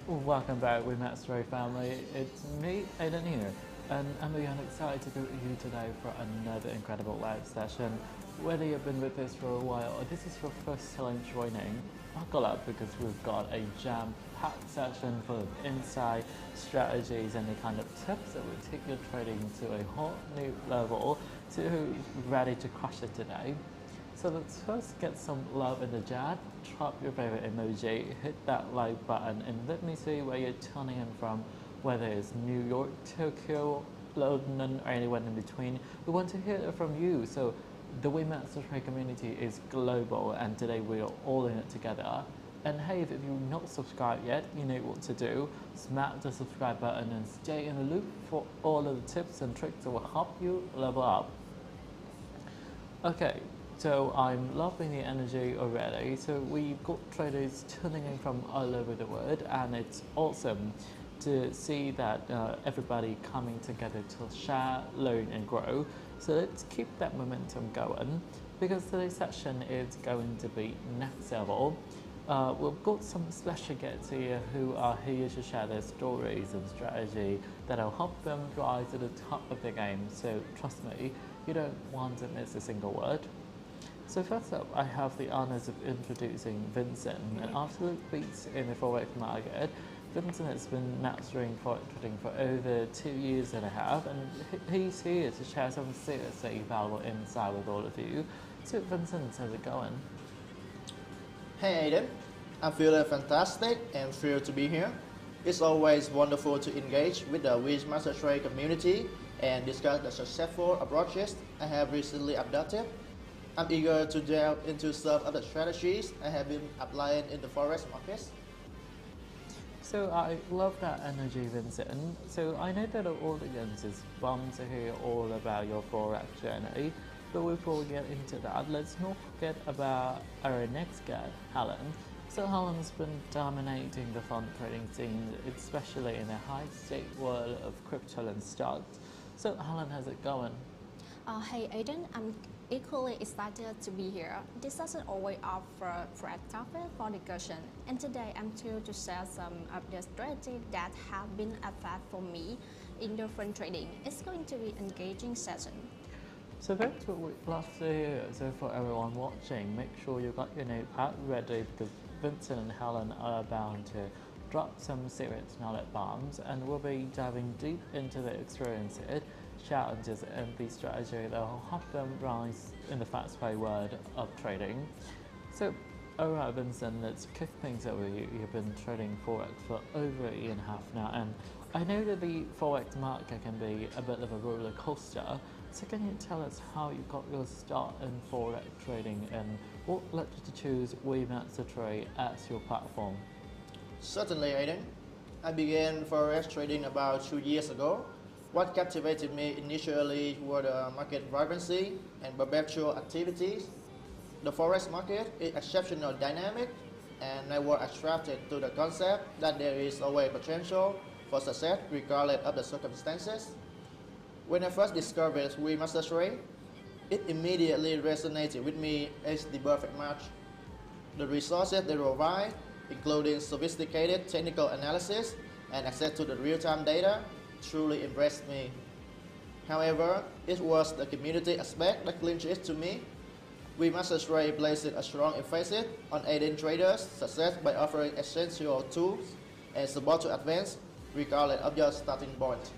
Welcome back, WeMasterTrade family. It's me, Aiden here, and I'm beyond excited to be with you today for another incredible live session. Whether you've been with us for a while or this is your first time joining, buckle up because we've got a jam-packed session full of insight, strategies, and the kind of tips that will take your trading to a whole new level. So who's ready to crush it today? So let's first get some love in the chat. Drop your favorite emoji, hit that like button, and let me see where you're tuning in from, whether it's New York, Tokyo, London, or anyone in between. We want to hear it from you. So the WeMasterTrade community is global, and today we are all in it together. And hey, if you're not subscribed yet, you know what to do. Smash the subscribe button and stay in the loop for all of the tips and tricks that will help you level up. Okay. So I'm loving the energy already. So we've got traders tuning in from all over the world, and it's awesome to see that everybody coming together to share, learn, and grow. So let's keep that momentum going because today's session is going to be next level. We've got some special guests here who are here to share their stories and strategy that'll help them rise to the top of the game. So trust me, you don't want to miss a single word. So first up, I have the honors of introducing Vincent, an absolute beast in the forex market. Vincent has been mastering forex trading for over 2 years and a half, and he's here to share some seriously valuable insight with all of you. So Vincent, how's it going? Hey Aiden, I'm feeling fantastic and thrilled to be here. It's always wonderful to engage with the WeMasterTrade community and discuss the successful approaches I have recently adopted. I'm eager to delve into some of the strategies I have been applying in the forex markets. So I love that energy, Vincent. So I know that our audience is bummed to hear all about your forex journey, but before we get into that, let's not forget about our next guest, Helen. So Helen's been dominating the fund trading scene, especially in the high-stake world of crypto and stocks. So Helen, how's it going? Hey Aiden, I'm equally excited to be here. This doesn't always offer fresh topic for discussion, and today I'm thrilled to share some of the strategies that have been effective for me in the fund trading. It's going to be an engaging session. So that's what we'd love to hear. So for everyone watching, make sure you got your notepad ready because Vincent and Helen are bound to drop some serious knowledge bombs, and we'll be diving deep into their experiences, challenges, and the strategy that will help them rise in the fast-paced world of trading. So, alright Vincent, let's kick things over you. You've been trading Forex for over a year and a half now, and I know that the Forex market can be a bit of a roller coaster. So can you tell us how you got your start in Forex trading and what led you to choose WeMasterTrade as your platform? Certainly Aiden, I began forex trading about 2 years ago. What captivated me initially were the market vibrancy and perpetual activities. The forex market is exceptionally dynamic, and I was attracted to the concept that there is always potential for success regardless of the circumstances. When I first discovered WeMasterTrade, it immediately resonated with me as the perfect match. The resources they provide, including sophisticated technical analysis and access to the real-time data, truly impressed me. However, it was the community aspect that clinched it to me. WeMasterTrade places a strong emphasis on aiding traders' success by offering essential tools and support to advance, regardless of your starting point.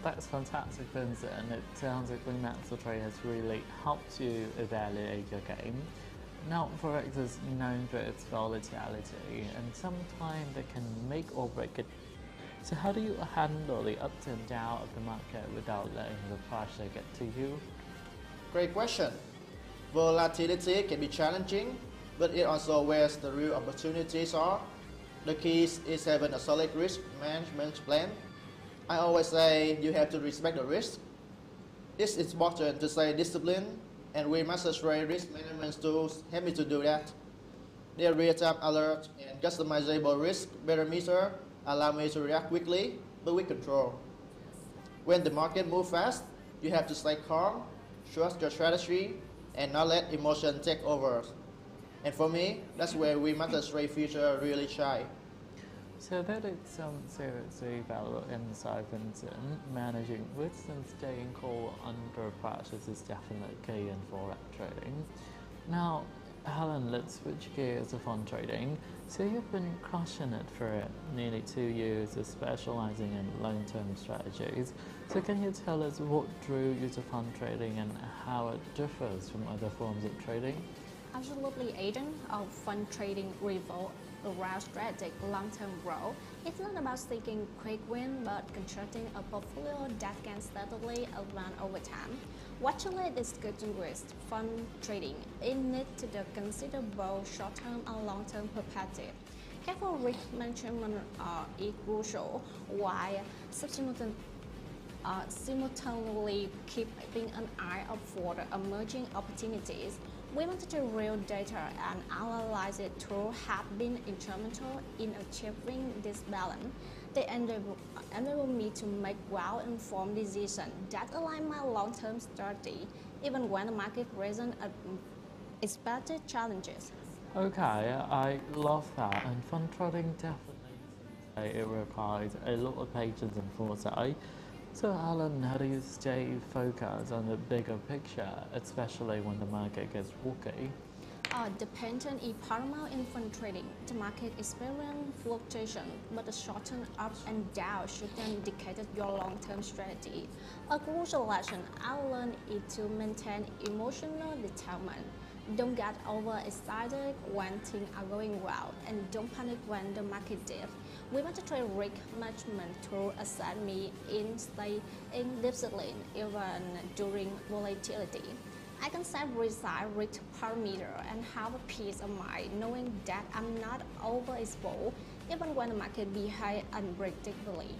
That's fantastic, Vincent. It sounds like WeMasterTrade has really helped you evaluate your game. Now, Forex is known for its volatility, and sometimes it can make or break it. So how do you handle the ups and downs of the market without letting the pressure get to you? Great question. Volatility can be challenging, but it also where the real opportunities are. The key is having a solid risk management plan. I always say you have to respect the risk. It's important to stay disciplined, and WeMasterTrade risk management tools help me to do that. Their real-time alert and customizable risk parameter allow me to react quickly, but with control. When the market moves fast, you have to stay calm, trust your strategy, and not let emotion take over. And for me, that's where WeMasterTrade feature really shine. So that is some seriously valuable insight into managing risks and staying cool under pressure is definitely key in forex trading. Now, Helen, let's switch gears to fund trading. So you've been crushing it for nearly 2 years of specializing in long-term strategies. So can you tell us what drew you to fund trading and how it differs from other forms of trading? Absolutely, Aiden. Fund trading revolves around strategic long-term growth. It's not about seeking quick win, but constructing a portfolio that can steadily advance over time. What truly distinguishes fund trading is need to consider both short-term and long-term perspective. Careful risk management is crucial, while simultaneously keeping an eye out for the emerging opportunities. WeMasterTrade real data and analysis tools have been instrumental in achieving this balance. They enable me to make well-informed decisions that align my long-term strategy, even when the market presents unexpected challenges. Okay, I love that, and fund trading definitely it requires a lot of patience and foresight. So Alan, how do you stay focused on the bigger picture, especially when the market gets wonky? The pattern is paramount in fund trading. The market experiences fluctuation, but the short-term ups and downs shouldn't dictate your long-term strategy. A crucial lesson I learned is to maintain emotional detachment. Don't get overexcited when things are going well, and don't panic when the market dips. We want to trade risk management to assist me in staying disciplined even during volatility. I can set precise risk parameter and have a peace of mind knowing that I'm not overexposed even when the market behaves unpredictably.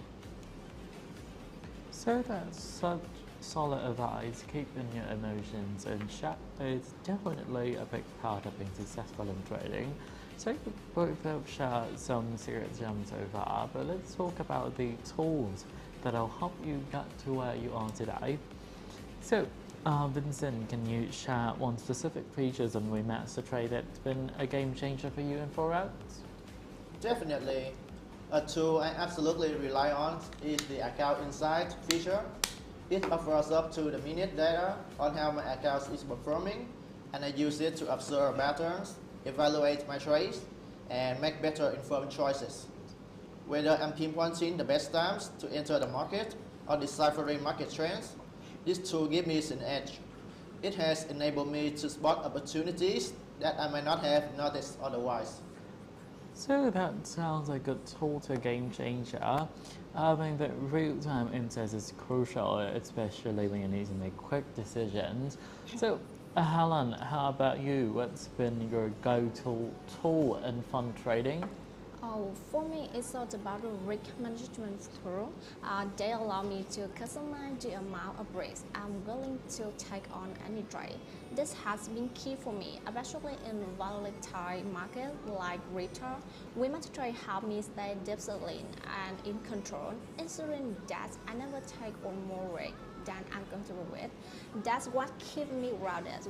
So that's such solid advice. Keeping your emotions in check is definitely a big part of being successful in trading. So you both have shared some serious gems so far, but let's talk about the tools that'll help you get to where you are today. So, Vincent, can you share one specific features on WeMasterTrade that's been a game changer for you in Forex? Definitely. A tool I absolutely rely on is the Account Insight feature. It offers up to the minute data on how my account is performing, and I use it to observe patterns, evaluate my trades, and make better informed choices. Whether I'm pinpointing the best times to enter the market or deciphering market trends, this tool gives me an edge. It has enabled me to spot opportunities that I might not have noticed otherwise. So that sounds like a total game changer. I mean that real-time insights is crucial, especially when you need to make quick decisions. So, Helen, how about you? What's been your go-to tool in fund trading? For me, it's all about the risk management tool. They allow me to customize the amount of risk I'm willing to take on any trade. This has been key for me, especially in volatile markets like retail. WeMasterTrade help me stay disciplined and in control, ensuring that I never take on more risk than I'm comfortable with. That's what keeps me grounded,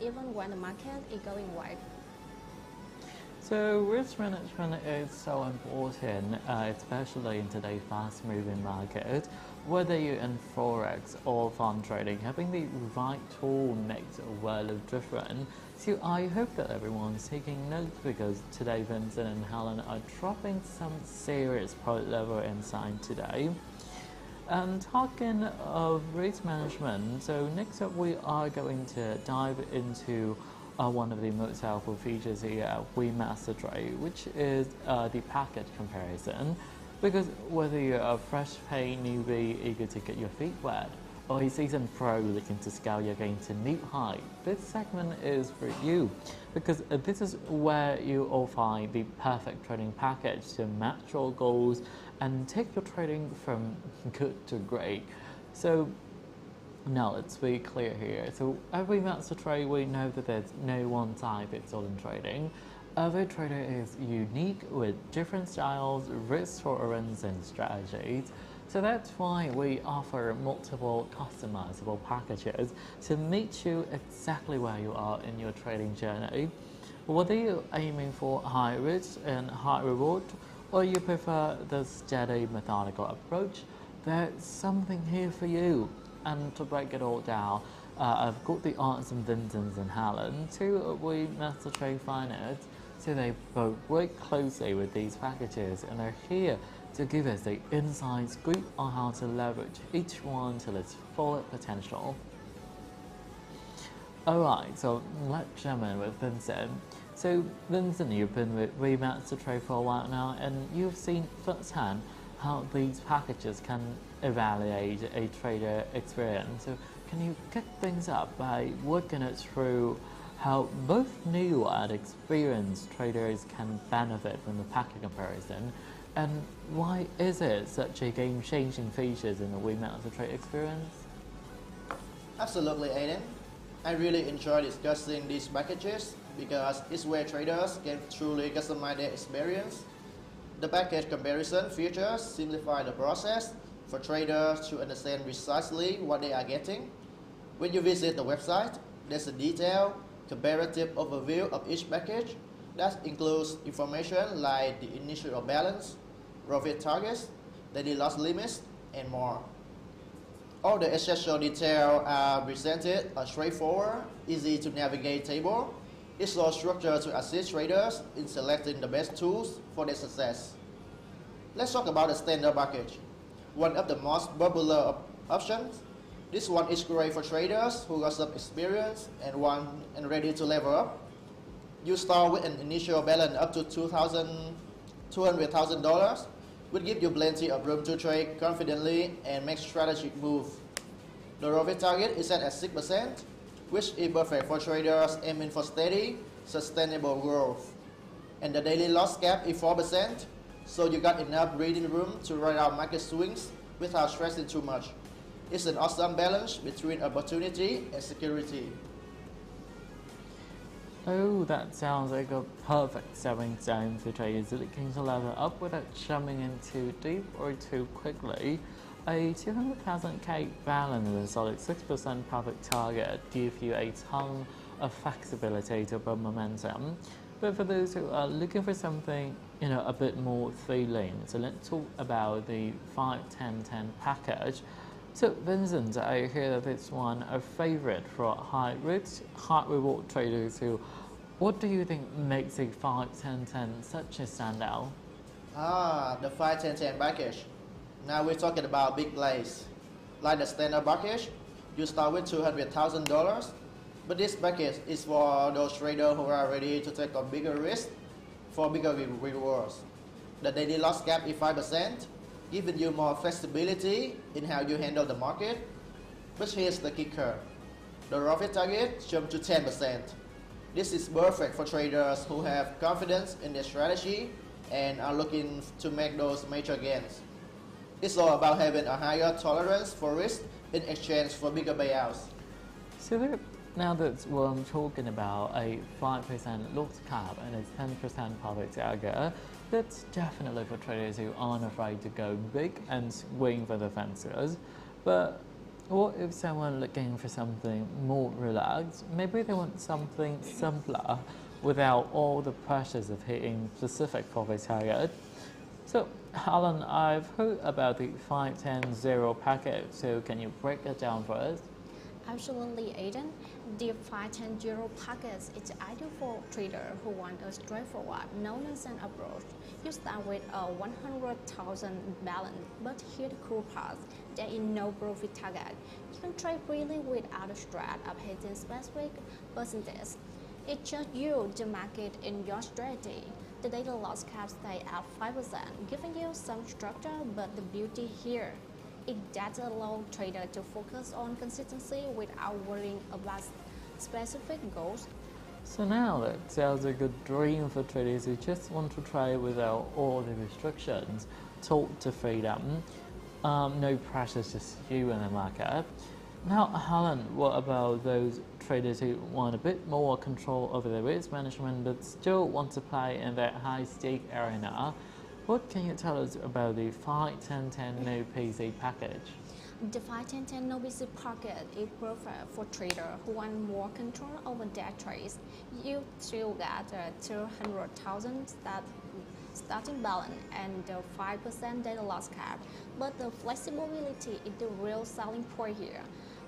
even when the market is going wild. So risk management is so important, especially in today's fast-moving market. Whether you're in Forex or fund trading, having the right tool makes a world of difference. So I hope that everyone's taking notes because today Vincent and Helen are dropping some serious pro-level insight today. And talking of risk management, so next up we are going to dive into one of the most helpful features here at WeMasterTrade, which is the package comparison. Because whether you're a fresh pay newbie eager to get your feet wet, or a seasoned pro looking to scale your game to new height, this segment is for you. Because this is where you will find the perfect trading package to match your goals and take your trading from good to great. So now let's be clear here. So every WeMasterTrade, we know that there's no one type fits all in trading. Every trader is unique with different styles, risk tolerance, and strategies. So that's why we offer multiple customizable packages to meet you exactly where you are in your trading journey. Whether you're aiming for high risk and high reward, or you prefer the steady, methodical approach, there's something here for you. And to break it all down, I've got the awesome Vincent and Helen, two of WeMasterTrade finance. So they both work closely with these packages, and they're here to give us the inside scoop on how to leverage each one to its full potential. Alright, so let's jump in with Vincent. So Vincent, you've been with WeMasterTrade for a while now, and you've seen firsthand how these packages can evaluate a trader experience. So can you kick things up by walking us through how both new and experienced traders can benefit from the packet comparison, and why is it such a game-changing feature in the WeMasterTrade experience? Absolutely, Aiden. I really enjoy discussing these packages because it's where traders can truly customize their experience. The package comparison features simplify the process for traders to understand precisely what they are getting. When you visit the website, there's a detailed comparative overview of each package that includes information like the initial balance, profit targets, daily loss limits, and more. All the essential details are presented on a straightforward, easy to navigate table. It's so structured to assist traders in selecting the best tools for their success. Let's talk about the standard package, one of the most popular options. This one is great for traders who got some experience and ready to level up. You start with an initial balance up to $200,000, which gives you plenty of room to trade confidently and make strategic moves. The profit target is set at 6%, which is perfect for traders aiming for steady, sustainable growth. And the daily loss cap is 4%, so you got enough breathing room to ride out market swings without stressing too much. It's an awesome balance between opportunity and security. Oh, that sounds like a perfect stepping stone for traders looking to level up without jumping in too deep or too quickly. A 200,000K balance with a solid 6% profit target gives you a ton of flexibility to build momentum. But for those who are looking for something, a bit more feeling, so let's talk about the 5-10-10 package. So Vincent, I hear that it's one a favorite for high risk, high reward traders who, what do you think makes a 5-10-10 such a standout? The 5-10-10 package. Now we're talking about big plays. Like the standard package, you start with $200,000, but this package is for those traders who are ready to take a bigger risk for bigger rewards. The daily loss cap is 5%, giving you more flexibility in how you handle the market. But here's the kicker. The profit target jumps to 10%. This is perfect for traders who have confidence in their strategy and are looking to make those major gains. It's all about having a higher tolerance for risk in exchange for bigger payouts. So now that what I'm talking about, a 5% loss cap and a 10% profit target, that's definitely for traders who aren't afraid to go big and swing for the fences. But what if someone looking for something more relaxed? Maybe they want something simpler without all the pressures of hitting specific profit target. So Helen, I've heard about the 5-10-0 package, so can you break it down for us? Absolutely, Aiden. The 5-10-0 package is ideal for traders who want a straightforward, no-nonsense approach. You start with a 100,000 balance, but here's the cool part: there is no profit target. You can trade freely without a stress of hitting specific percentage. It's just you, the market, in your strategy. The daily loss cap stays at 5%, giving you some structure, but the beauty here is that allows traders to focus on consistency without worrying about specific goals. So now that sounds like a dream for traders who just want to trade without all the restrictions, talk to freedom, no pressure, just you and the market. Now, Helen, what about those traders who want a bit more control over their risk management but still want to play in that high-stake arena? What can you tell us about the 5-10-10 no PC package? The 5-10-10 no PC packet is perfect for traders who want more control over their trades. You still got 200,000 that starting balance and the 5% data loss cap, but the flexibility is the real selling point here.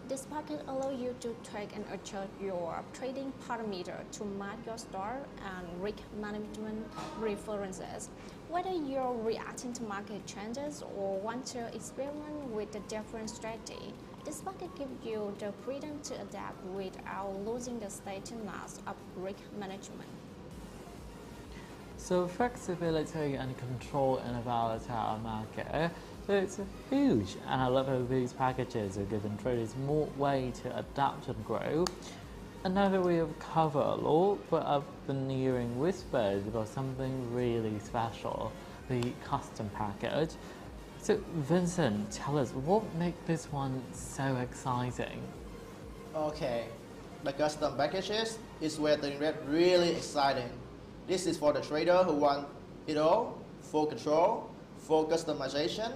This package allows you to track and adjust your trading parameter to match your start and risk management preferences. Whether you're reacting to market changes or want to experiment with a different strategy, this package gives you the freedom to adapt without losing the steadiness of risk management. So flexibility and control in a volatile market, it's huge, and I love how these packages are giving traders more way to adapt and grow. Another we have covered a lot, but I've been hearing whispers about something really special, the custom package. So Vincent, tell us, what makes this one so exciting? Okay, the custom packages is where things get really exciting. This is for the trader who want it all: full control, full customization,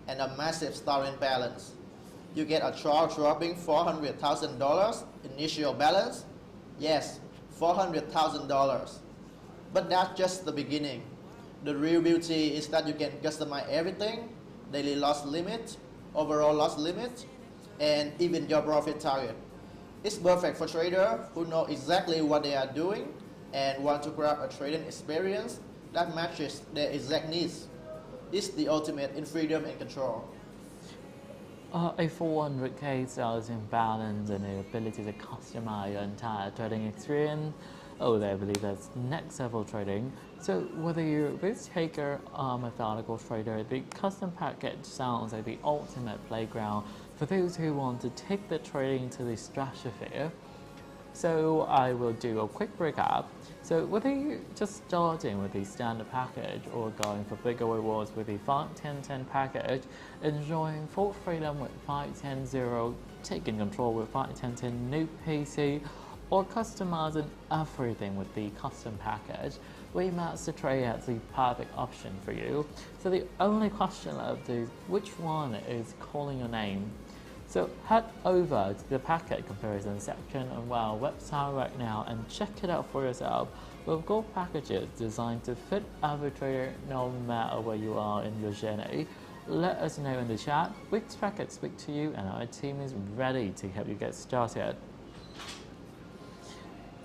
and a massive starting balance. You get a jaw-dropping $400,000 initial balance. Yes, $400,000. But that's just the beginning. The real beauty is that you can customize everything: daily loss limit, overall loss limit, and even your profit target. It's perfect for traders who know exactly what they are doing and want to grab a trading experience that matches their exact needs. It's the ultimate in freedom and control. A 400k sales in balance and the ability to customize your entire trading experience. Oh, I believe that's next level trading. So whether you're a risk taker or a methodical trader, the custom package sounds like the ultimate playground for those who want to take the trading to the stratosphere. So I will do a quick recap. So whether you're just starting with the standard package or going for bigger rewards with the 5-10-10 package, enjoying full freedom with 5-10-0, taking control with 5-10-10 new PC, or customizing everything with the custom package, WeMasterTrade has the perfect option for you. So the only question left is which one is calling your name. So head over to the packet comparison section on our website right now and check it out for yourself. We've got packages designed to fit every trader no matter where you are in your journey. Let us know in the chat which package speaks to you, and our team is ready to help you get started.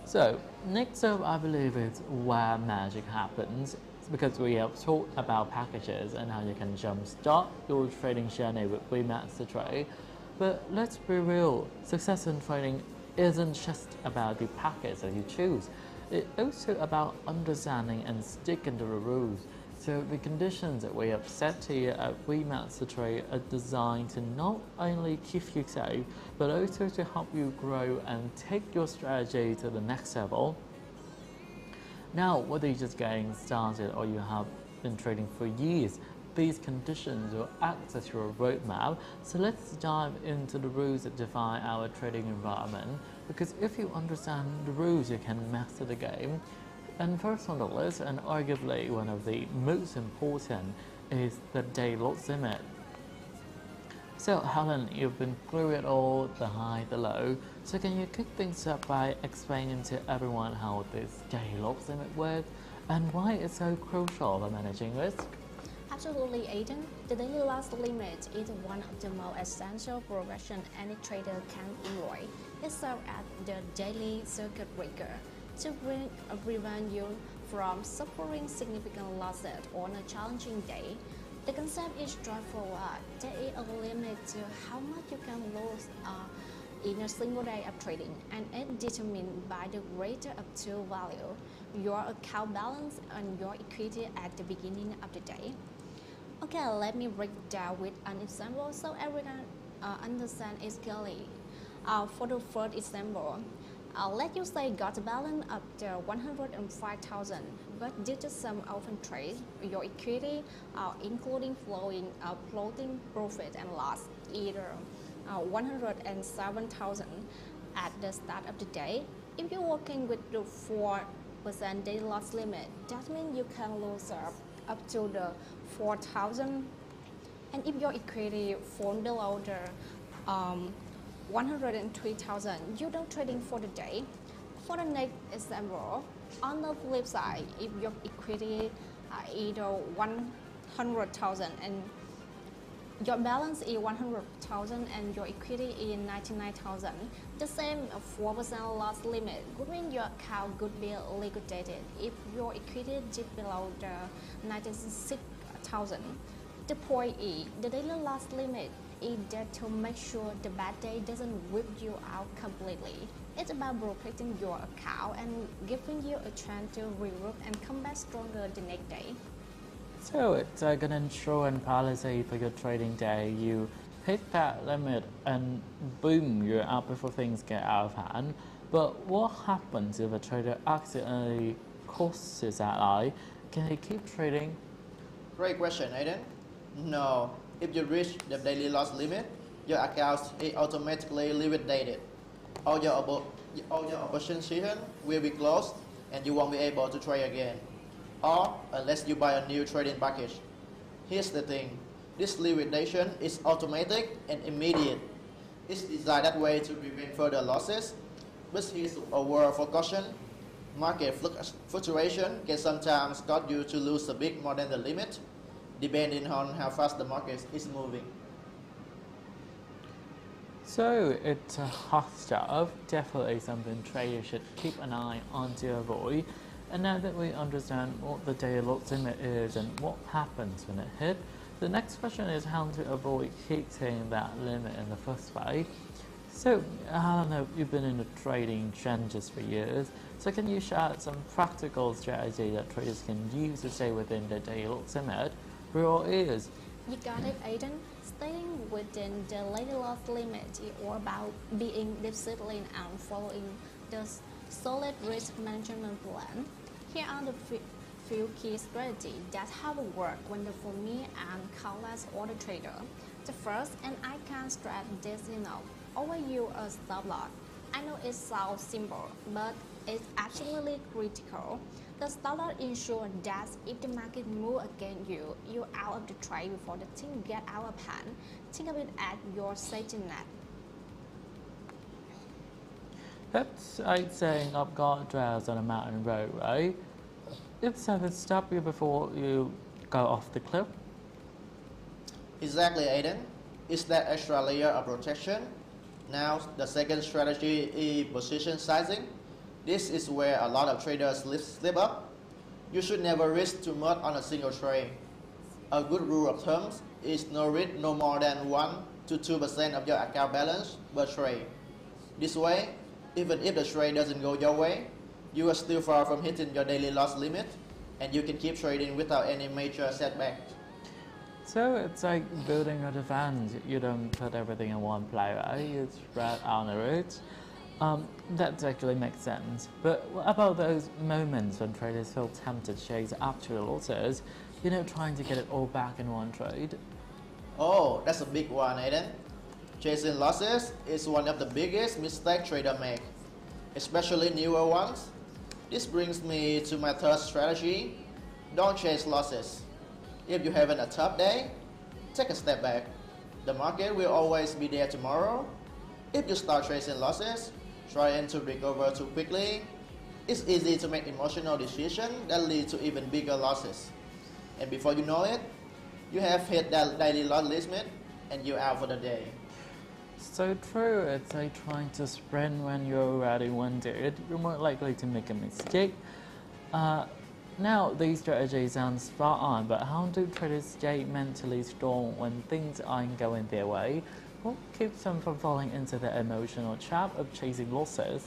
So next up, I believe is where magic happens, because we have talked about packages and how you can jumpstart your trading journey with WeMasterTrade. But let's be real, success in trading isn't just about the package that you choose. It's also about understanding and sticking to the rules. So the conditions that we have set here at WeMasterTrade are designed to not only keep you safe, but also to help you grow and take your strategy to the next level. Now, whether you're just getting started or you have been trading for years, these conditions will act as your roadmap. So let's dive into the rules that define our trading environment, because if you understand the rules, you can master the game. And first on the list, and arguably one of the most important, is the daily loss limit. So Helen, you've been through it all, the high, the low. So can you kick things up by explaining to everyone how this daily loss limit works and why it's so crucial for managing risk? Absolutely, Aiden. The daily loss limit is one of the most essential progressions any trader can employ. It serves as the daily circuit breaker to prevent you from suffering significant losses on a challenging day. The concept is straightforward. There is a limit to how much you can lose in a single day of trading, and it's determined by the greater of two values: your account balance and your equity at the beginning of the day. Okay, let me break it down with an example so everyone understands it clearly. For the first example, let you say got a balance up to 105,000, but due to some open trades, your equity, including floating profit and loss, either 107,000 at the start of the day. If you're working with the 4% daily loss limit, that means you can lose up to the 4,000. And if your equity falls below the 103,000, you don't trading for the day. For the next example, on the flip side, if your equity are either 100,000 and your balance is 100,000 and your equity is 99,000. The same 4% loss limit would mean your account could be liquidated if your equity dipped below the 96,000. The point is, the daily loss limit is there to make sure the bad day doesn't whip you out completely. It's about protecting your account and giving you a chance to regroup and come back stronger the next day. So it's like an insurance policy for your trading day. You hit that limit and boom, you're out before things get out of hand. But what happens if a trader accidentally crosses that line? Can he keep trading? Great question, Aiden. No, if you reach the daily loss limit, your account is automatically liquidated. All your opposition will be closed and you won't be able to trade again. Or unless you buy a new trading package. Here's the thing, this liquidation is automatic and immediate. It's designed that way to prevent further losses, but here's a word for caution. Market fluctuation can sometimes cause you to lose a bit more than the limit, depending on how fast the market is moving. So it's a hot stuff, definitely something traders should keep an eye on to avoid. And now that we understand what the daily loss limit is and what happens when it hits, the next question is how to avoid hitting that limit in the first place. So, I don't know, you've been in the trading trenches for years, so can you share some practical strategy that traders can use to stay within the daily loss limit? We're all ears. You got it, Aiden. Staying within the daily loss limit is all about being disciplined and following the solid risk management plan. Here are the few key strategies that have worked wonderful for me and countless other traders. The first, and I can't stress this enough, overuse a stop loss. I know it sounds simple, but it's absolutely critical. The stop loss ensures that if the market moves against you, you're out of the trade before the thing gets out of hand. Think of it as your safety net. That's like saying I've got trails on a mountain road, right? It's something to stop you before you go off the cliff. Exactly, Aiden. It's that extra layer of protection. Now, the second strategy is position sizing. This is where a lot of traders slip up. You should never risk too much on a single trade. A good rule of thumb is no risk no more than 1 to 2% of your account balance per trade. This way, even if the trade doesn't go your way, you are still far from hitting your daily loss limit and you can keep trading without any major setback. So it's like building a defense. You don't put everything in one play, right? You spread out the route. That actually makes sense. But what about those moments when traders feel tempted to chase actual losses, trying to get it all back in one trade? Oh, that's a big one, Aiden. Chasing losses is one of the biggest mistakes traders make, especially newer ones. This brings me to my third strategy. Don't chase losses. If you're having a tough day, take a step back. The market will always be there tomorrow. If you start chasing losses, trying to recover too quickly, it's easy to make emotional decisions that lead to even bigger losses. And before you know it, you have hit that daily loss limit and you're out for the day. So true, it's like trying to sprint when you're already winded. You're more likely to make a mistake. Now, these strategies sound spot on, but how do traders stay mentally strong when things aren't going their way? What keeps them from falling into the emotional trap of chasing losses?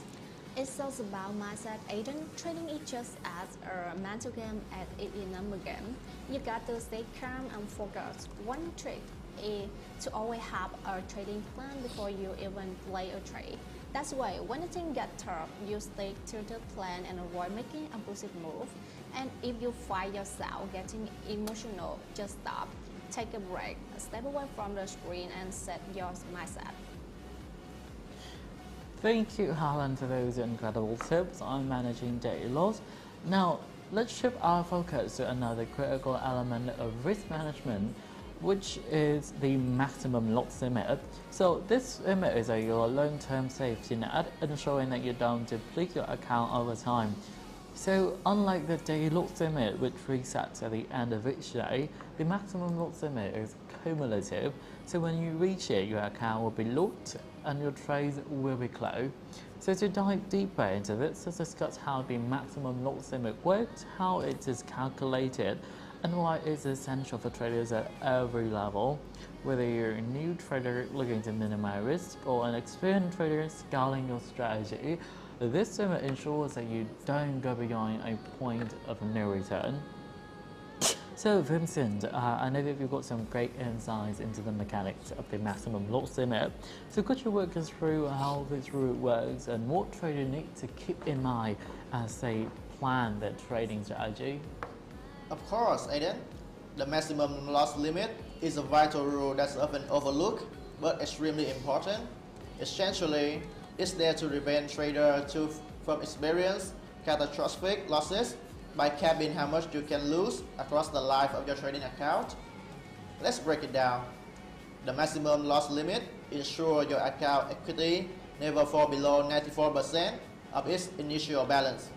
It's also about mindset, Aiden. Trading is just as a mental game as it is a number game. You got to stay calm and focused. One trick is to always have a trading plan before you even play a trade. That's why when the thing gets tough, you stick to the plan and avoid making impulsive moves. And if you find yourself getting emotional, just stop, take a break, step away from the screen and set your mindset. Thank you, Helen, for those incredible tips on managing daily loss. Now, let's shift our focus to another critical element of risk management, which is the maximum loss limit. So this limit is your long-term safety net, ensuring that you don't deplete your account over time. So unlike the daily loss limit, which resets at the end of each day, the maximum loss limit is cumulative. So when you reach it, your account will be locked and your trades will be closed. So to dive deeper into this, let's discuss how the maximum loss limit works, how it is calculated, and why it's essential for traders at every level. Whether you're a new trader looking to minimize risk or an experienced trader scaling your strategy, this limit ensures that you don't go beyond a point of no return. So Vincent, I know that you've got some great insights into the mechanics of the maximum loss limit. So could you walk us through how this rule works and what traders need to keep in mind as they plan their trading strategy? Of course, Aiden. The maximum loss limit is a vital rule that's often overlooked, but extremely important. Essentially, it's there to prevent traders from experiencing catastrophic losses by capping how much you can lose across the life of your trading account. Let's break it down. The maximum loss limit ensures your account equity never fall below 94% of its initial balance.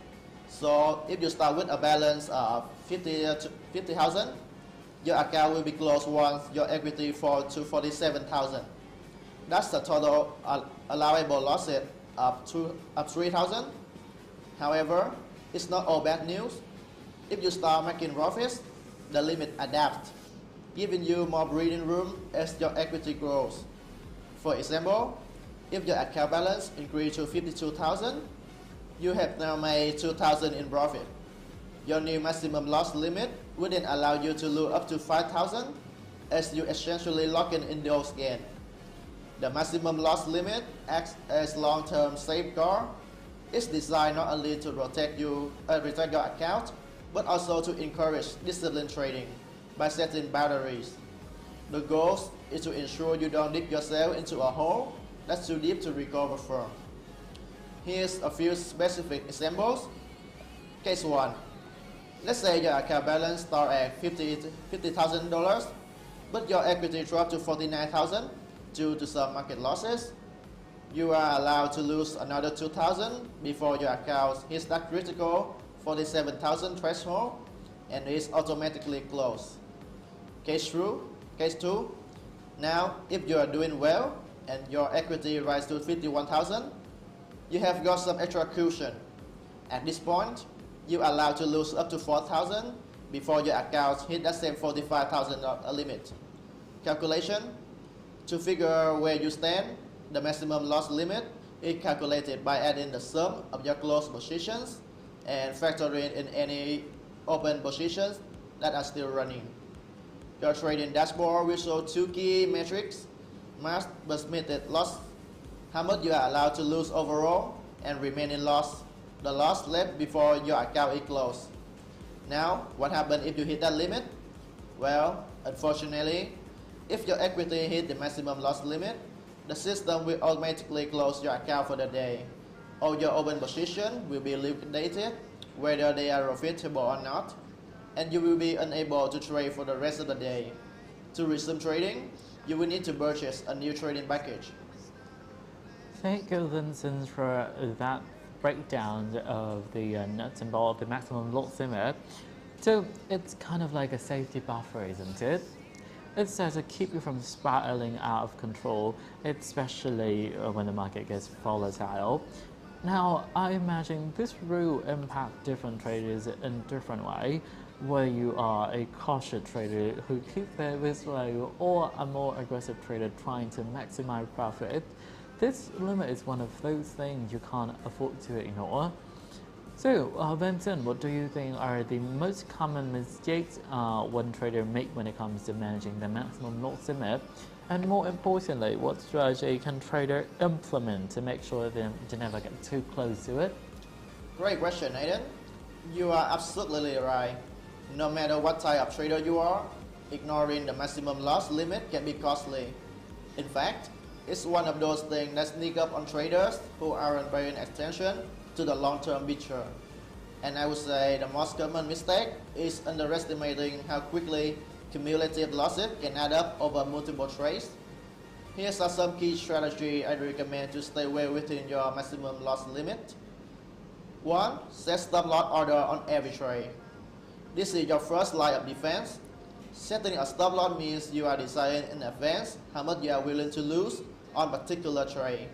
So if you start with a balance of 50,000, your account will be closed once your equity falls to 47,000. That's the total allowable losses of 3,000. However, it's not all bad news. If you start making profits, the limit adapts, giving you more breathing room as your equity grows. For example, if your account balance increased to 52,000, you have now made 2,000 in profit. Your new maximum loss limit wouldn't allow you to lose up to 5,000 as you essentially lock in those gains. The maximum loss limit acts as long-term safeguard. It's designed not only to protect your account, but also to encourage disciplined trading by setting boundaries. The goal is to ensure you don't dig yourself into a hole that's too deep to recover from. Here's a few specific examples. Case 1. Let's say your account balance starts at $50,000, but your equity dropped to 49,000 due to some market losses. You are allowed to lose another 2,000 before your account hits that critical 47,000 threshold and is automatically closed. Case 2. Now, if you are doing well and your equity rises to 51,000, you have got some extra cushion. At this point, you are allowed to lose up to 4,000 before your account hit that same 45,000 limit. Calculation. To figure where you stand, the maximum loss limit is calculated by adding the sum of your closed positions and factoring in any open positions that are still running. Your trading dashboard will show two key metrics: max permitted loss, how much you are allowed to lose overall, and remaining loss, the loss left before your account is closed. Now, what happens if you hit that limit? Well, unfortunately, if your equity hit the maximum loss limit, the system will automatically close your account for the day. All your open positions will be liquidated, whether they are profitable or not, and you will be unable to trade for the rest of the day. To resume trading, you will need to purchase a new trading package. Thank you, Vincent, for that breakdown of the nuts and bolts of the maximum loss limit. So it's kind of like a safety buffer, isn't it? It's there to keep you from spiraling out of control, especially when the market gets volatile. Now, I imagine this rule impacts different traders in different ways, whether you are a cautious trader who keeps their risk low or a more aggressive trader trying to maximize profit. This limit is one of those things you can't afford to ignore. So, Vincent, what do you think are the most common mistakes one trader make when it comes to managing the maximum loss limit? And more importantly, what strategy can trader implement to make sure they never get too close to it? Great question, Aiden. You are absolutely right. No matter what type of trader you are, ignoring the maximum loss limit can be costly. In fact, it's one of those things that sneak up on traders who aren't paying attention to the long-term picture. And I would say the most common mistake is underestimating how quickly cumulative losses can add up over multiple trades. Here are some key strategies I recommend to stay well within your maximum loss limit. 1. Set stop loss order on every trade. This is your first line of defense. Setting a stop loss means you are deciding in advance how much you are willing to lose on particular trade.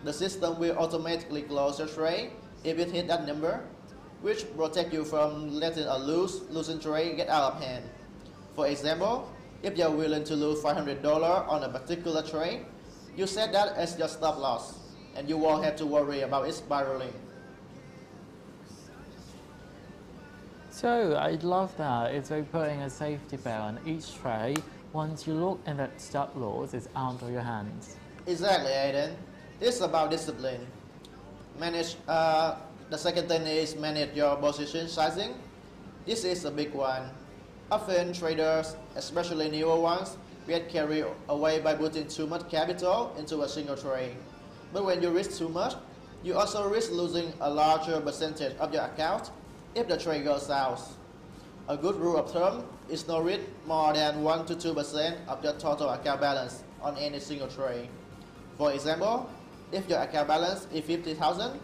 The system will automatically close your trade if it hits that number, which protects you from letting a losing trade get out of hand. For example, if you are willing to lose $500 on a particular trade, you set that as your stop loss, and you won't have to worry about it spiraling. So I love that. It's like putting a safety belt on each trade. Once you look and that stop loss is out of your hands. Exactly, Aiden. It's about discipline. The second thing is manage your position sizing. This is a big one. Often traders, especially newer ones, get carried away by putting too much capital into a single trade. But when you risk too much, you also risk losing a larger percentage of your account if the trade goes south. A good rule of thumb is no risk more than 1 to 2% of your total account balance on any single trade. For example, if your account balance is 50,000,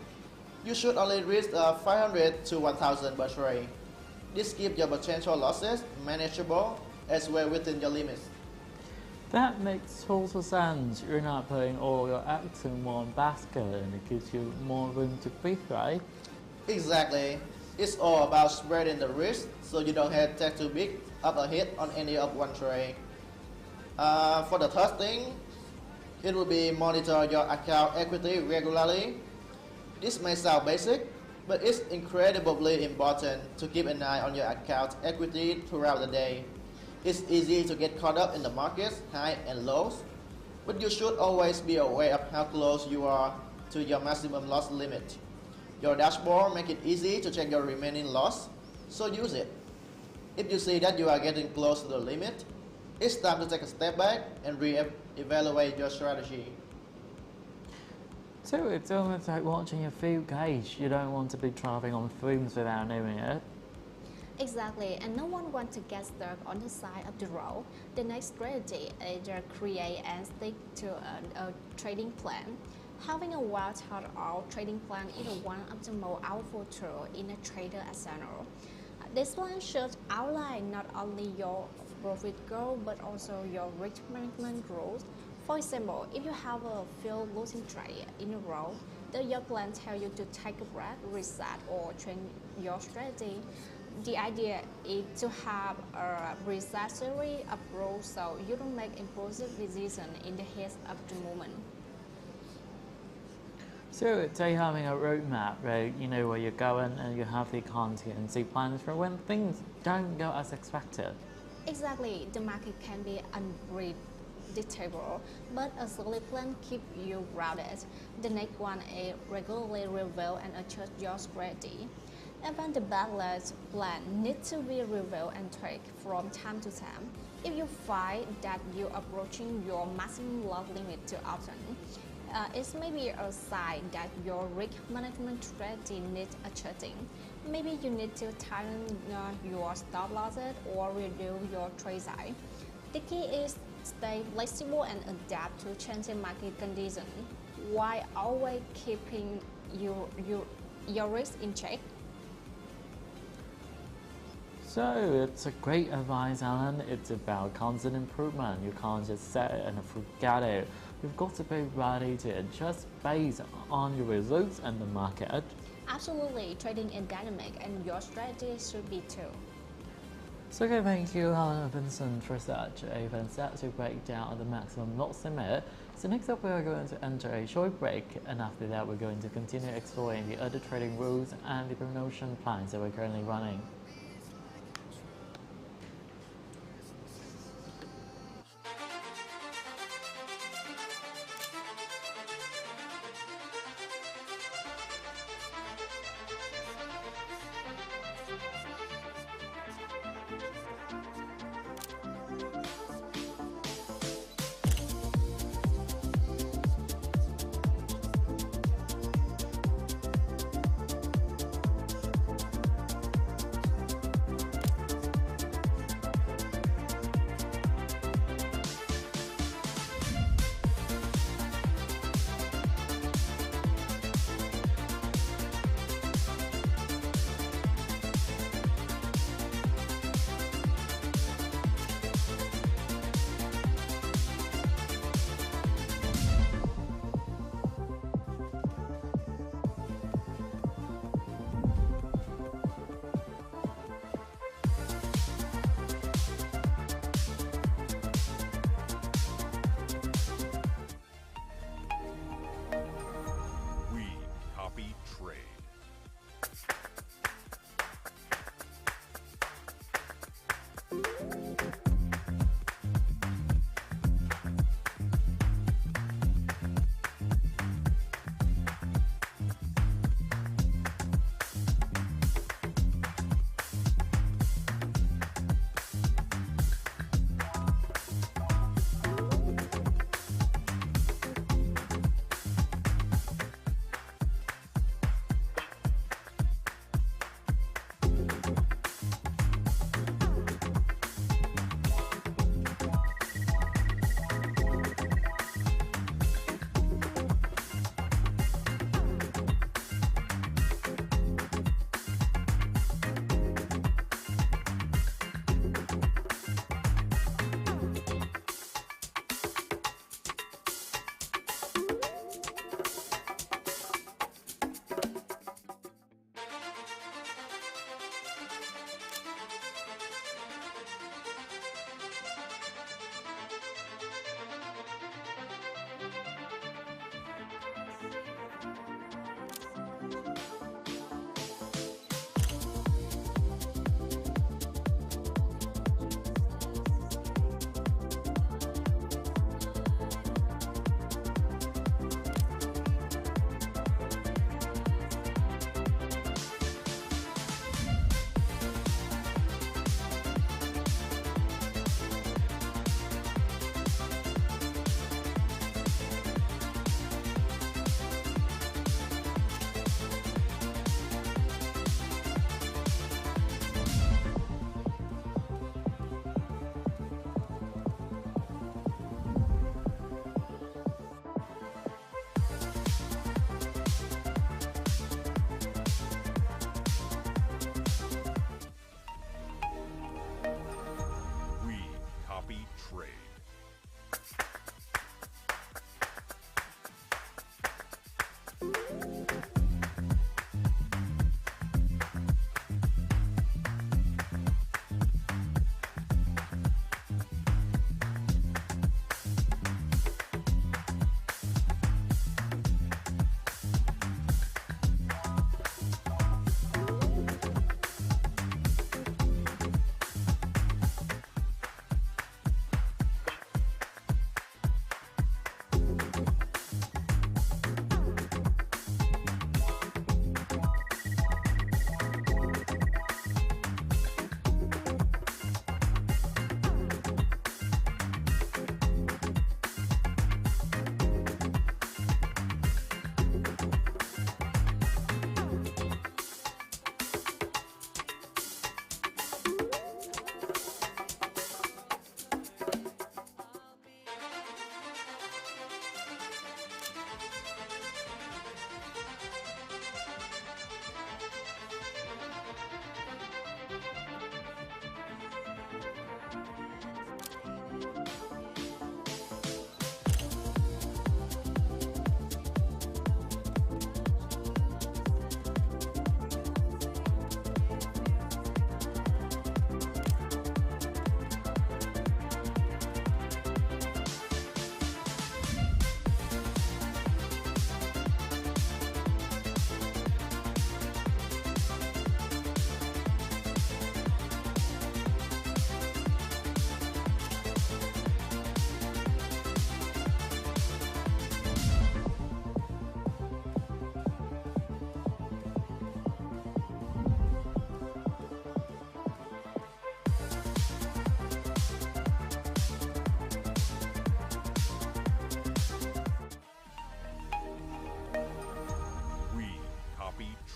you should only risk 500 to 1,000 per trade. This keeps your potential losses manageable as well within your limits. That makes total sense. You're not putting all your eggs in one basket and it gives you more room to breathe, right? Exactly. It's all about spreading the risk so you don't have to take too big of a hit on any of one trade. For the third thing, it will be monitor your account equity regularly. This may sound basic, but it's incredibly important to keep an eye on your account equity throughout the day. It's easy to get caught up in the market's highs and lows, but you should always be aware of how close you are to your maximum loss limit. Your dashboard makes it easy to check your remaining loss, so use it. If you see that you are getting close to the limit, it's time to take a step back and re-evaluate your strategy. So it's almost like watching a field gauge. You don't want to be driving on fumes without knowing it. Exactly, and no one wants to get stuck on the side of the road. The next strategy is to create and stick to a trading plan. Having a well thought out trading plan is one of the most powerful tools in a trader arsenal. This plan should outline not only your profit goal but also your risk management rules. For example, if you have a few losing trades in a row, then your plan tells you to take a break, reset, or change your strategy. The idea is to have a reset series of rules so you don't make impulsive decisions in the heat of the moment. So it's like having a roadmap, right? You know where you're going and you have the contingency plans for when things don't go as expected. Exactly, the market can be unpredictable, but a solid plan keeps you grounded. The next one is regularly review and adjust your strategy. Even the balanced plan needs to be reviewed and tweaked from time to time. If you find that you're approaching your maximum loss limit too often, it may be a sign that your risk management strategy needs adjusting. Maybe you need to tighten your stop losses or reduce your trade size. The key is stay flexible and adapt to changing market conditions while always keeping your risk in check. So it's a great advice, Alan. It's about constant improvement. You can't just set it and forget it. You've got to be ready to adjust based on your results and the market. Absolutely, trading is dynamic and your strategy should be too. So okay, thank you, Alan and Vincent, for such a fantastic breakdown of the maximum loss limit. So next up we are going to enter a short break, and after that we're going to continue exploring the other trading rules and the promotion plans that we're currently running.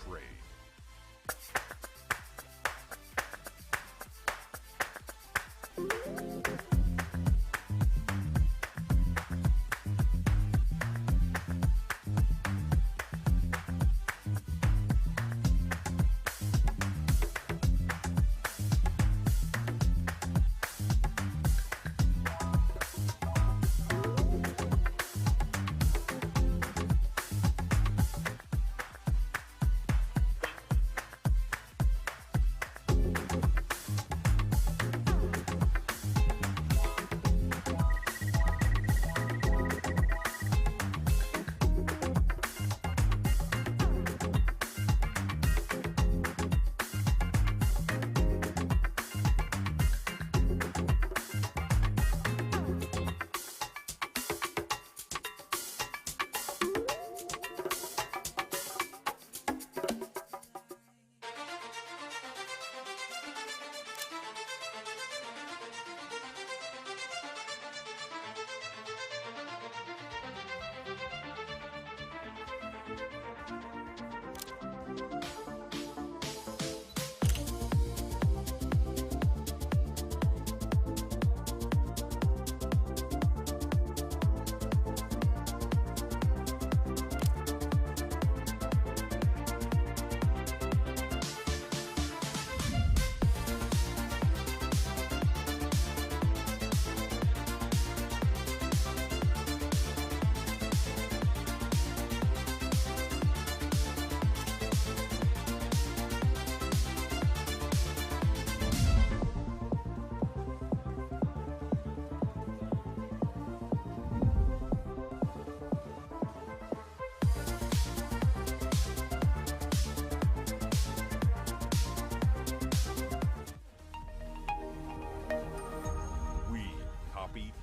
Trade.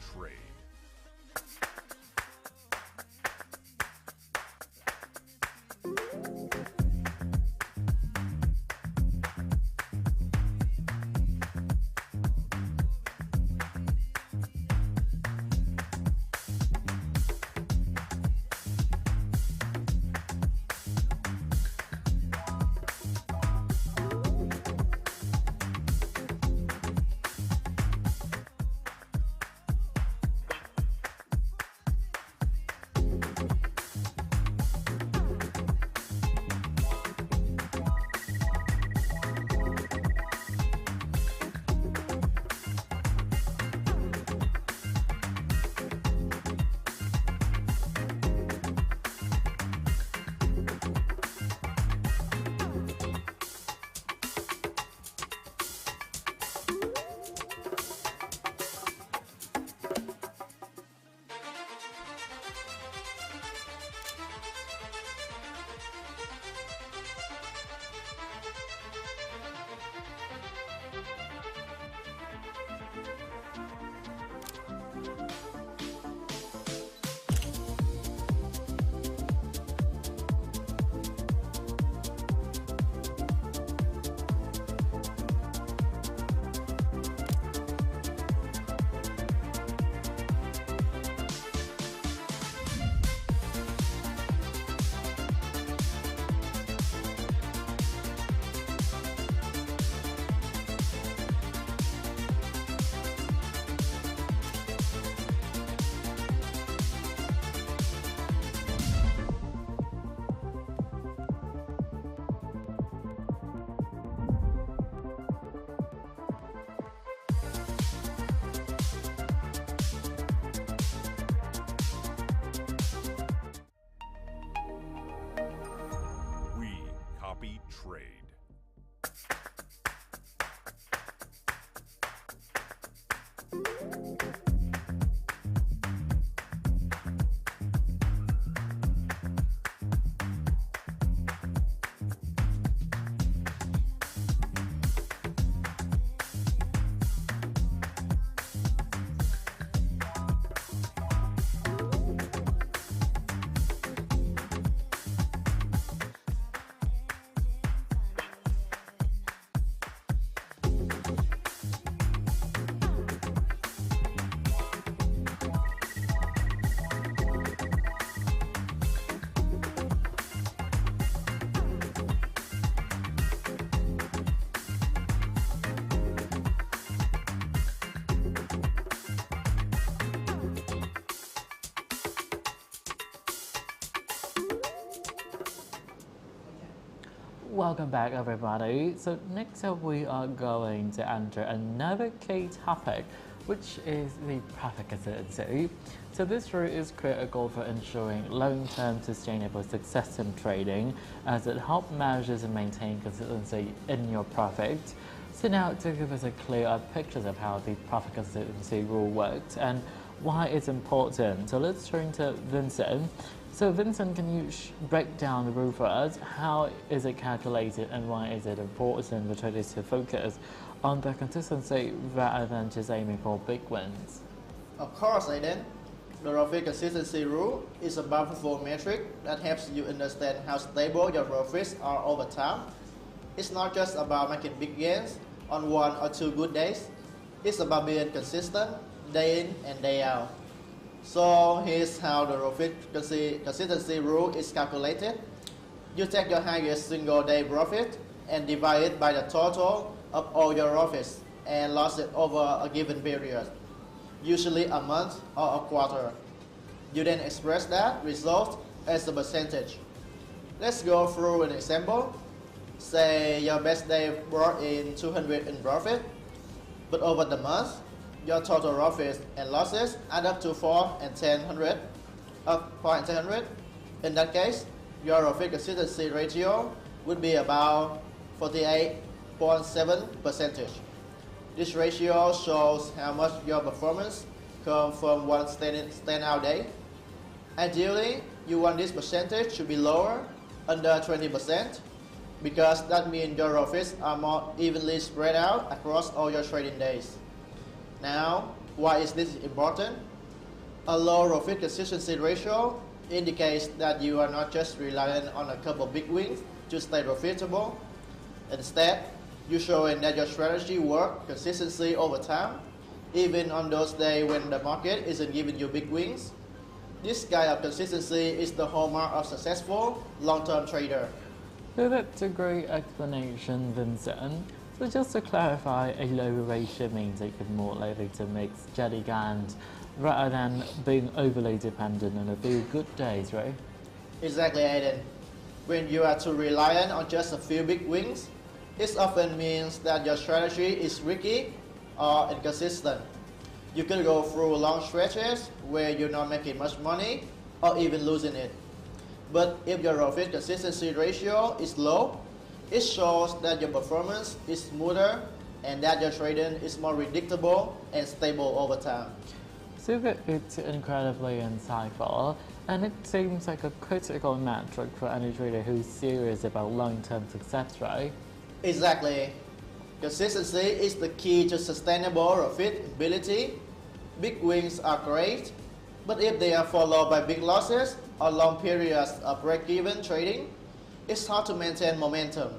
Trade. Trade. Welcome back, everybody. So next up we are going to enter another key topic, which is the profit consistency. So this route is critical for ensuring long-term sustainable success in trading, as it helps managers and maintain consistency in your profit. So now to give us a clear picture of how the profit consistency rule works and why it's important. So let's turn to Vincent. So Vincent, can you break down the rule for us? How is it calculated and why is it important for traders to focus on the consistency rather than just aiming for big wins? Of course, Aiden. The profit consistency rule is a powerful metric that helps you understand how stable your profits are over time. It's not just about making big gains on 1 or 2 good days. It's about being consistent day in and day out. So here's how the profit consistency rule is calculated. You take your highest single day profit and divide it by the total of all your profits and losses over a given period, usually a month or a quarter. You then express that result as a percentage. Let's go through an example. Say your best day brought in 200 in profit, but over the month, your total profits and losses add up to 4 and 1000. In that case, your profit consistency ratio would be about 48.7%. This ratio shows how much your performance comes from one standout day. Ideally, you want this percentage to be lower, under 20%, because that means your profits are more evenly spread out across all your trading days. Now, why is this important? A low profit consistency ratio indicates that you are not just relying on a couple big wins to stay profitable. Instead, you're showing that your strategy works consistently over time, even on those days when the market isn't giving you big wins. This kind of consistency is the hallmark of successful long-term trader. So that's a great explanation, Vincent. So just to clarify, a low ratio means that you're more likely to make steady gains rather than being overly dependent on a few good days, right? Exactly, Aiden. When you are too reliant on just a few big wins, it often means that your strategy is risky or inconsistent. You can go through long stretches where you're not making much money or even losing it. But if your profit consistency ratio is low, it shows that your performance is smoother and that your trading is more predictable and stable over time. So it's incredibly insightful, and it seems like a critical metric for any trader who's serious about long-term success, right? Exactly. Consistency is the key to sustainable profitability. Big wins are great, but if they are followed by big losses or long periods of break-even trading, it's hard to maintain momentum.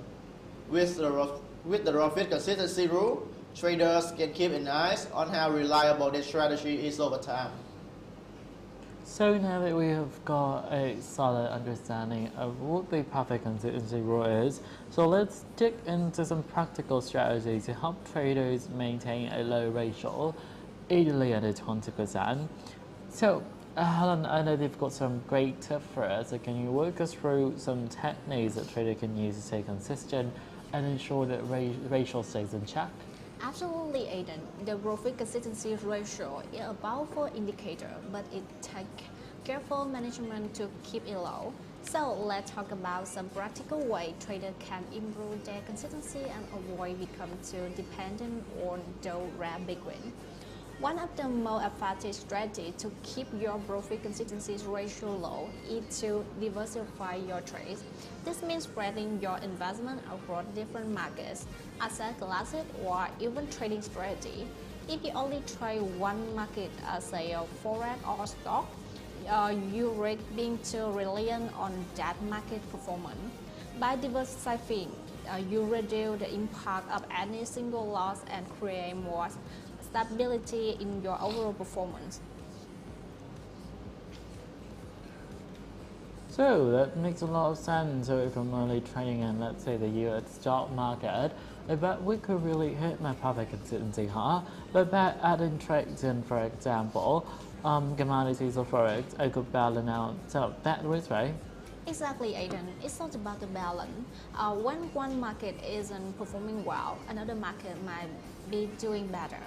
With the profit consistency rule, traders can keep an eye on how reliable their strategy is over time. So now that we have got a solid understanding of what the profit consistency rule is, so let's dig into some practical strategies to help traders maintain a low ratio, ideally under 20%. So Helen, I know they've got some great tips for us. So can you walk us through some techniques that trader can use to stay consistent and ensure that ratio stays in check? Absolutely, Aiden. The profit consistency ratio is a powerful indicator, but it takes careful management to keep it low. So let's talk about some practical ways traders can improve their consistency and avoid becoming too dependent on those rare big wins. One of the most effective strategies to keep your profit consistency ratio low is to diversify your trades. This means spreading your investment across different markets, asset classes, or even trading strategy. If you only trade one market, say a forex or stock, you risk being too reliant on that market performance. By diversifying, you reduce the impact of any single loss and create more stability in your overall performance. So that makes a lot of sense. So if I'm only trading in, let's say, the US stock market, I bet we could really hit my profit consistency, huh? But by adding trades in, for example, commodities or forex, I could balance out that risk, right? Exactly, Aiden. It's not about the balance. When one market isn't performing well, another market might be doing better.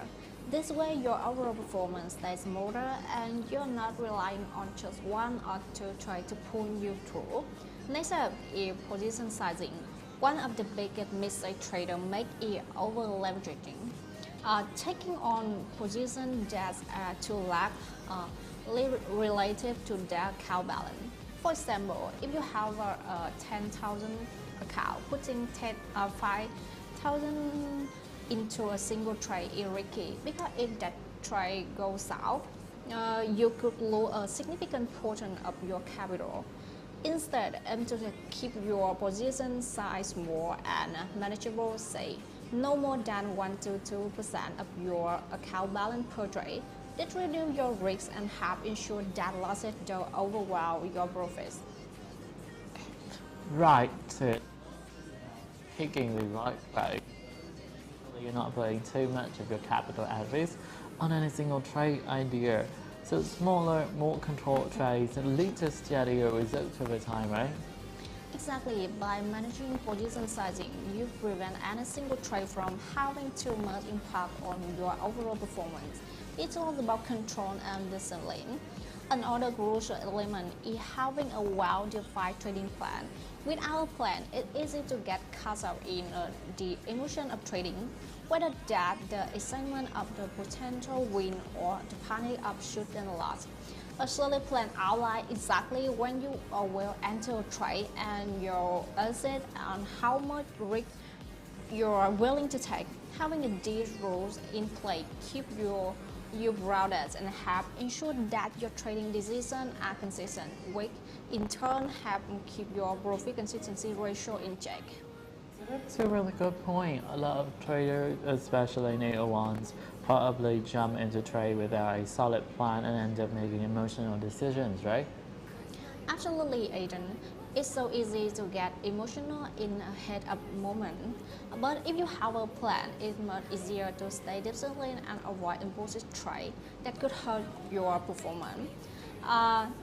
This way, your overall performance stays smoother and you're not relying on just one or two trades to pull you through. Next up is position sizing. One of the biggest mistakes traders make is over leveraging. Taking on positions that are too large relative to their account balance. For example, if you have a 10,000 account, putting 5,000 into a single trade is risky because if that trade goes south, you could lose a significant portion of your capital. Instead, aim to keep your position size small and manageable, say no more than 1 to 2% of your account balance per trade. This reduces your risk and help ensure that losses don't overwhelm your profits. Right, so picking the right trade. You're not putting too much of your capital at risk on any single trade idea. So smaller, more controlled trades lead to steadier results over time, right? Exactly, by managing position sizing, you prevent any single trade from having too much impact on your overall performance. It's all about control and discipline. Another crucial element is having a well-defined trading plan. Without a plan, it's easy to get caught up in the emotion of trading, whether that the excitement of the potential win or the panic of shoot and loss. A solid plan outlines exactly when you will enter a trade and your exit and how much risk you are willing to take. Having these rules in place keep you grounded and help ensure that your trading decisions are consistent, which in turn help keep your profit consistency ratio in check. That's a really good point. A lot of traders, especially new ones, probably jump into trade without a solid plan and end up making emotional decisions, right? Absolutely, Aiden. It's so easy to get emotional in a head up moment. But if you have a plan, it's much easier to stay disciplined and avoid impulsive trade that could hurt your performance.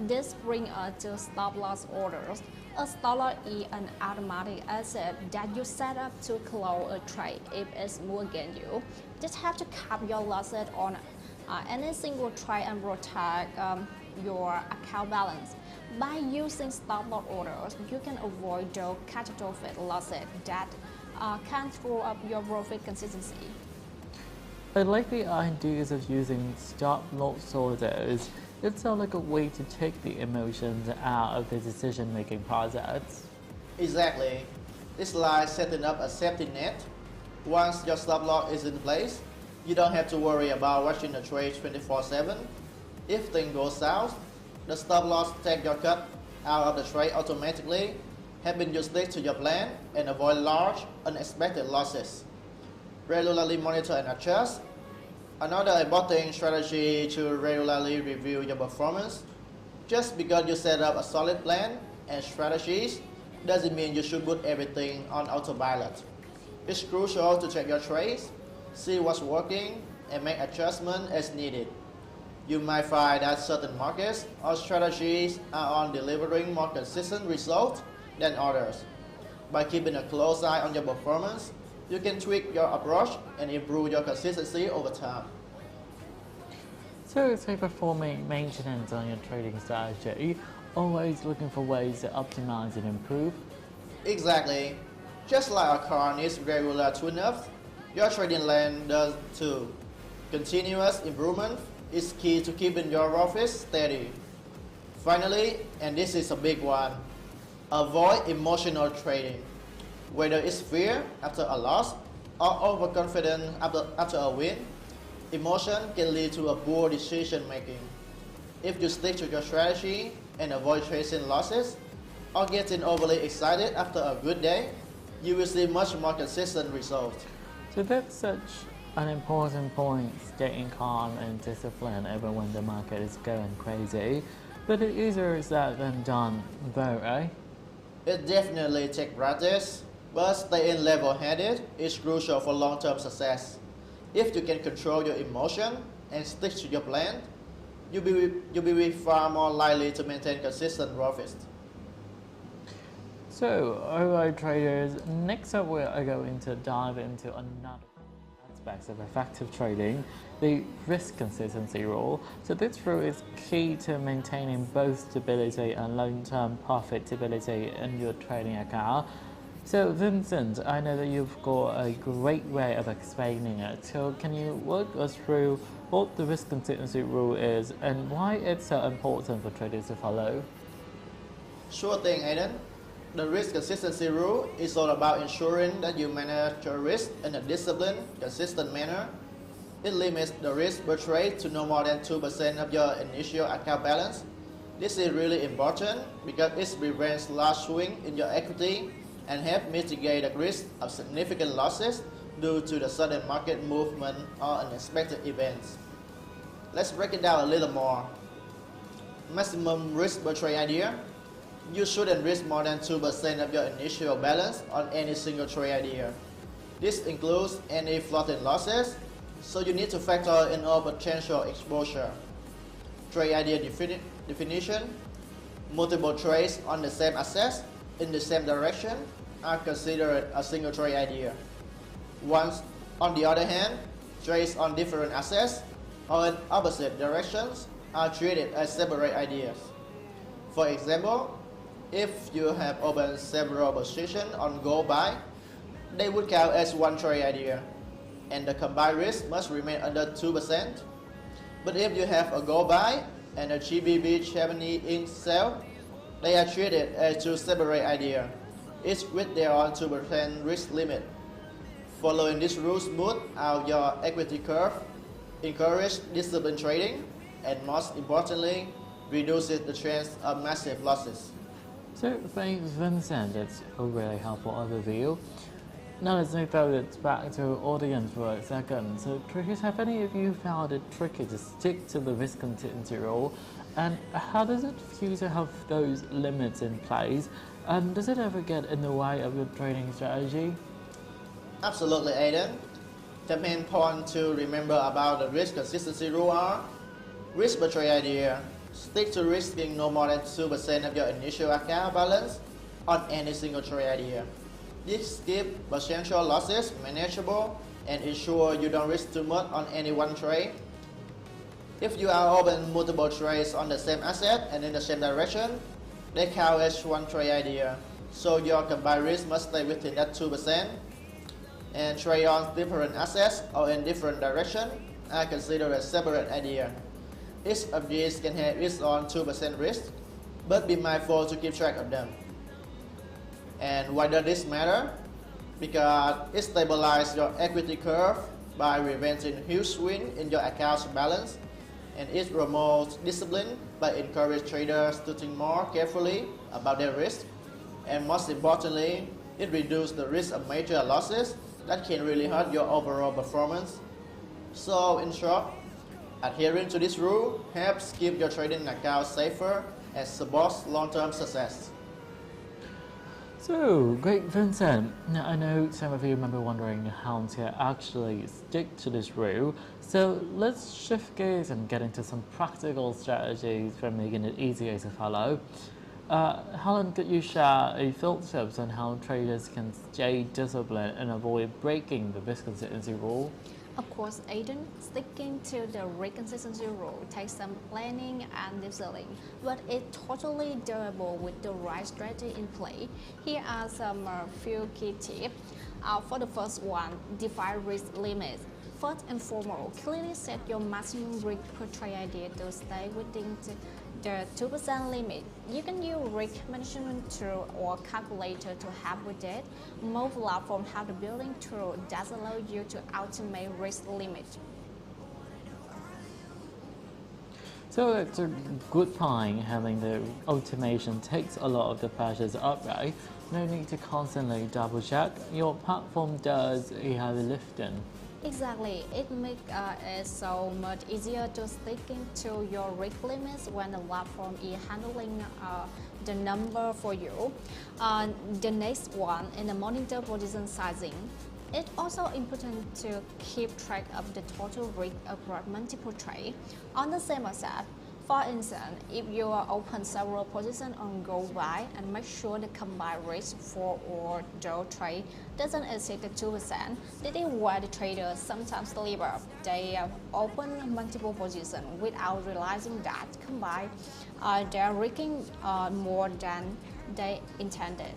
This brings us to stop loss orders. A stop loss is an automatic asset that you set up to close a trade if it's moved against you. Just have to cap your losses on any single trade and protect your account balance. By using stop loss orders, you can avoid those catastrophic losses that can throw up your profit consistency. I like the ideas of using stop loss orders. It sounds like a way to take the emotions out of the decision-making process. Exactly. It's like setting up a safety net. Once your stop loss is in place, you don't have to worry about watching the trade 24/7. If things go south, the stop loss take your cut out of the trade automatically, helping you stick to your plan and avoid large, unexpected losses. Regularly monitor and adjust. Another important strategy to regularly review your performance. Just because you set up a solid plan and strategies doesn't mean you should put everything on autopilot. It's crucial to check your trades, see what's working, and make adjustments as needed. You might find that certain markets or strategies are on delivering more consistent results than others. By keeping a close eye on your performance, you can tweak your approach and improve your consistency over time. So it's like performing maintenance on your trading strategy, always looking for ways to optimize and improve. Exactly. Just like a car needs regular tune-ups, your trading lane does too. Continuous improvement is key to keeping your profits steady. Finally, and this is a big one, avoid emotional trading. Whether it's fear after a loss or overconfidence after a win, emotion can lead to a poor decision making. If you stick to your strategy and avoid chasing losses or getting overly excited after a good day, you will see much more consistent results. So that's such an important point, staying calm and disciplined even when the market is going crazy. But it is easier said than done though, right? It definitely takes practice, but staying level-headed is crucial for long-term success. If you can control your emotion and stick to your plan, you'll be far more likely to maintain consistent profits. So, alright traders, next up we are going to dive into another aspect of effective trading, the risk consistency rule. So this rule is key to maintaining both stability and long-term profitability in your trading account. So Vincent, I know that you've got a great way of explaining it. So can you walk us through what the risk consistency rule is and why it's so important for traders to follow? Sure thing, Aiden. The risk consistency rule is all about ensuring that you manage your risk in a disciplined, consistent manner. It limits the risk per trade to no more than 2% of your initial account balance. This is really important because it prevents large swings in your equity and helps mitigate the risk of significant losses due to the sudden market movement or unexpected events. Let's break it down a little more. Maximum risk per trade idea. You shouldn't risk more than 2% of your initial balance on any single trade idea. This includes any floating losses, so you need to factor in all potential exposure. Trade idea definition. Multiple trades on the same assets in the same direction are considered a single trade idea. Once, on the other hand, trades on different assets or in opposite directions are treated as separate ideas. For example, if you have opened several positions on gold buy, they would count as one trade idea, and the combined risk must remain under 2%. But if you have a gold buy and a GBP 70-inch sell, they are treated as two separate ideas, each with their own 2% risk limit. Following this rule smooths out your equity curve, encourages disciplined trading, and most importantly, reduces the chance of massive losses. So thanks Vincent, it's a really helpful overview. Now let's throw it back to audience for a second. So traders, have any of you found it tricky to stick to the risk consistency rule? And how does it feel to have those limits in place? And does it ever get in the way of your trading strategy? Absolutely, Aiden. The main point to remember about the risk consistency rule are: risk per trade idea. Stick to risking no more than 2% of your initial account balance on any single trade idea. This keeps potential losses manageable and ensure you don't risk too much on any one trade. If you are open multiple trades on the same asset and in the same direction, they count as one trade idea, so your combined risk must stay within that 2%. And trade on different assets or in different directions are considered a separate idea. Each of these can have its own 2% risk, but be mindful to keep track of them. And why does this matter? Because it stabilizes your equity curve by preventing huge swings in your account's balance, and it promotes discipline by encouraging traders to think more carefully about their risk, and most importantly, it reduces the risk of major losses that can really hurt your overall performance. So in short, adhering to this rule helps keep your trading account safer and supports long-term success. So, great Vincent. Now I know some of you may be wondering how to actually stick to this rule. So let's shift gears and get into some practical strategies for making it easier to follow. Helen, could you share a few tips on how traders can stay disciplined and avoid breaking the risk consistency rule? Of course, Aiden, sticking to the risk consistency rule takes some planning and discipline, but it's totally doable with the right strategy in play. Here are some few key tips. For the first one, define risk limits. First and foremost, clearly set your maximum risk per trade idea to stay within the 2% limit. You can use risk management tool or calculator to help with that. Most platforms have the built-in tool that allow you to automate risk limit. So it's a good point having the automation takes a lot of the pressures up, right? No need to constantly double check. Your platform does a heavy lifting. Exactly, it makes it so much easier to stick to your risk limits when the platform is handling the number for you. The next one is the monitor position sizing. It's also important to keep track of the total risk across multiple trades on the same asset. For instance, if you open several positions on gold buy and make sure the combined risk for or draw trade doesn't exceed the 2%, this is why the traders sometimes deliver. They open multiple positions without realizing that combined they're risking more than they intended.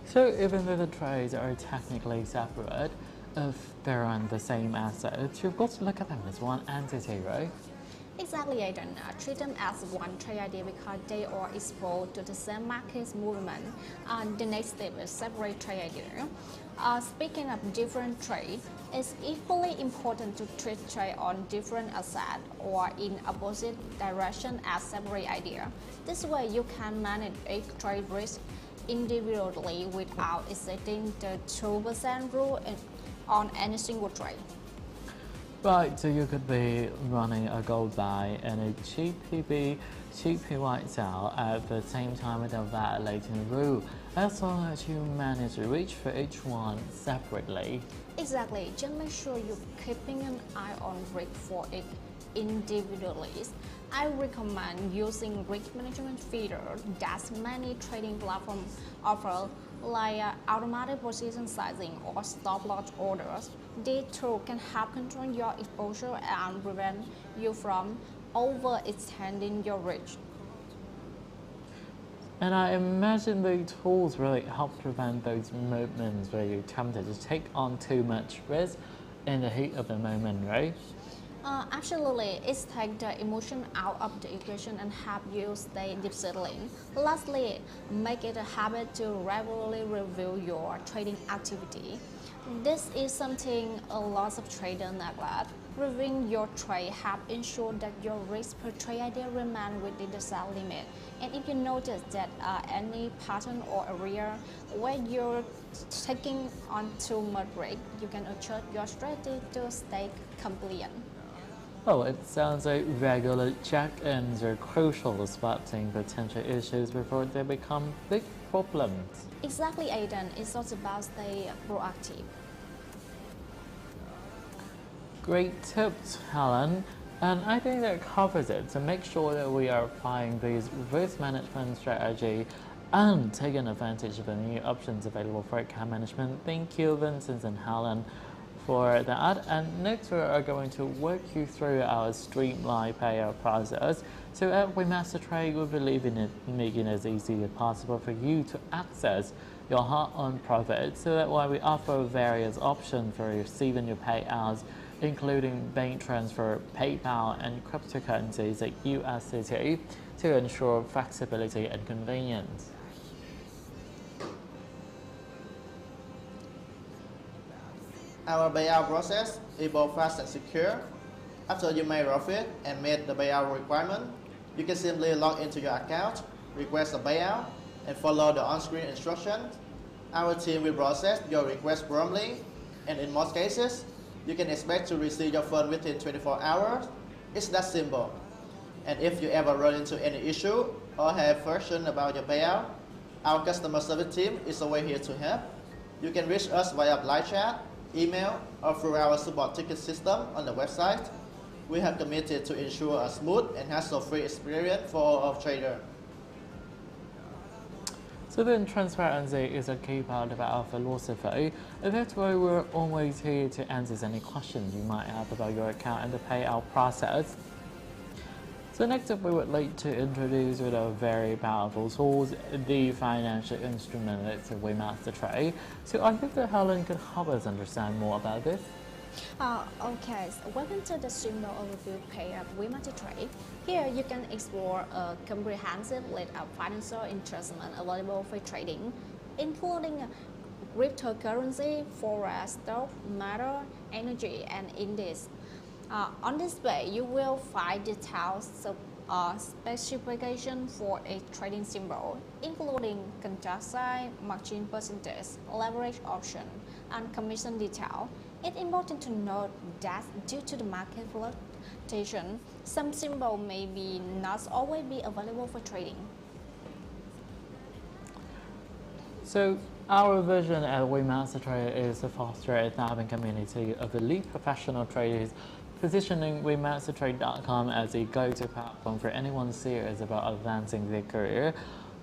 So even though the trades are technically separate, if they're on the same assets, you've got to look at them as one entity, right? Exactly, Aidan. Treat them as one trade idea because they are exposed to the same market movement. The next step is separate trade idea. Speaking of different trades, it's equally important to treat trade on different assets or in opposite direction as separate idea. This way you can manage each trade risk individually without exceeding the 2% rule on any single trade. Right, so you could be running a gold buy and a cheap white sell at the same time without violating the rule, as long as you manage to reach for each one separately. Exactly, just make sure you're keeping an eye on risk for it individually. I recommend using risk management features that many trading platforms offer, like automatic position sizing or stop loss orders. These tools can help control your exposure and prevent you from overextending your risk. And I imagine the tools really help prevent those moments where you're tempted to take on too much risk in the heat of the moment, right? Absolutely, it takes the emotion out of the equation and help you stay disciplined. Lastly, make it a habit to regularly review your trading activity. This is something a lot of traders neglect. Reviewing your trade helps ensure that your risk per trade idea remains within the set limit. And if you notice that any pattern or area where you're taking on too much risk, you can adjust your strategy to stay compliant. Well, it sounds like regular check-ins are crucial to spotting potential issues before they become big problems. Exactly, Aidan. It's all about stay proactive. Great tips, Helen. And I think that covers it. So make sure that we are applying these risk management strategy and taking advantage of the new options available for account management. Thank you, Vincent and Helen, for that. And next we are going to walk you through our streamlined payout process. So at WeMasterTrade, we believe in it making it as easy as possible for you to access your hard-earned profits. So that's why we offer various options for receiving your payouts, including bank transfer, PayPal, and cryptocurrencies like USDT to ensure flexibility and convenience. Our payout process is both fast and secure. After you made profit and met the payout requirement, you can simply log into your account, request a payout, and follow the on-screen instructions. Our team will process your request promptly, and in most cases, you can expect to receive your fund within 24 hours. It's that simple. And if you ever run into any issue or have questions about your payout, our customer service team is always here to help. You can reach us via live chat, email, or through our support ticket system on the website. We have committed to ensure a smooth and hassle-free experience for all of traders. So then transparency is a key part of our philosophy, and that's why we're always here to answer any questions you might have about your account and the payout process. So next up, we would like to introduce with a very powerful tools, the financial instrument that's WeMasterTrade. So I think that Helen could help us understand more about this. Okay, so welcome to the simple overview page of WeMasterTrade. Here you can explore a comprehensive list of financial instruments available for trading, including cryptocurrency, forex, stock, metal, energy, and index. On this page, you will find detailed specification for a trading symbol, including contract size, margin percentage, leverage option, and commission detail. It's important to note that due to the market fluctuation, some symbols may not always be available for trading. So Our vision at WeMasterTrade is to foster a thriving community of elite professional traders, positioning WeMasterTrade.com as a go-to platform for anyone serious about advancing their career.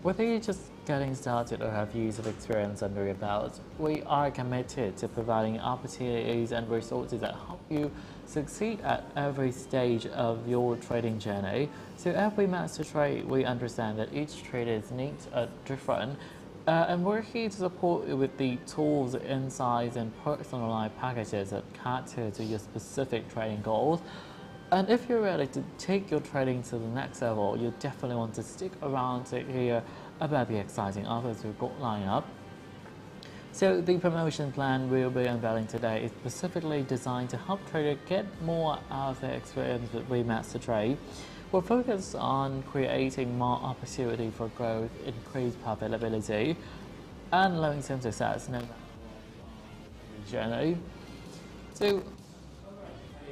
Whether you're just getting started or have years of experience under your belt, we are committed to providing opportunities and resources that help you succeed at every stage of your trading journey. So at WeMasterTrade, we understand that each trader's needs are different, and we're here to support you with the tools, insights, and personalized packages that cater to your specific trading goals. And if you're ready to take your trading to the next level, you definitely want to stick around to hear about the exciting offers we've got lined up. So the promotion plan we'll be unveiling today is specifically designed to help traders get more out of their experience with WeMasterTrade. We're focused on creating more opportunity for growth, increased profitability, and long-term success no matter what journey. So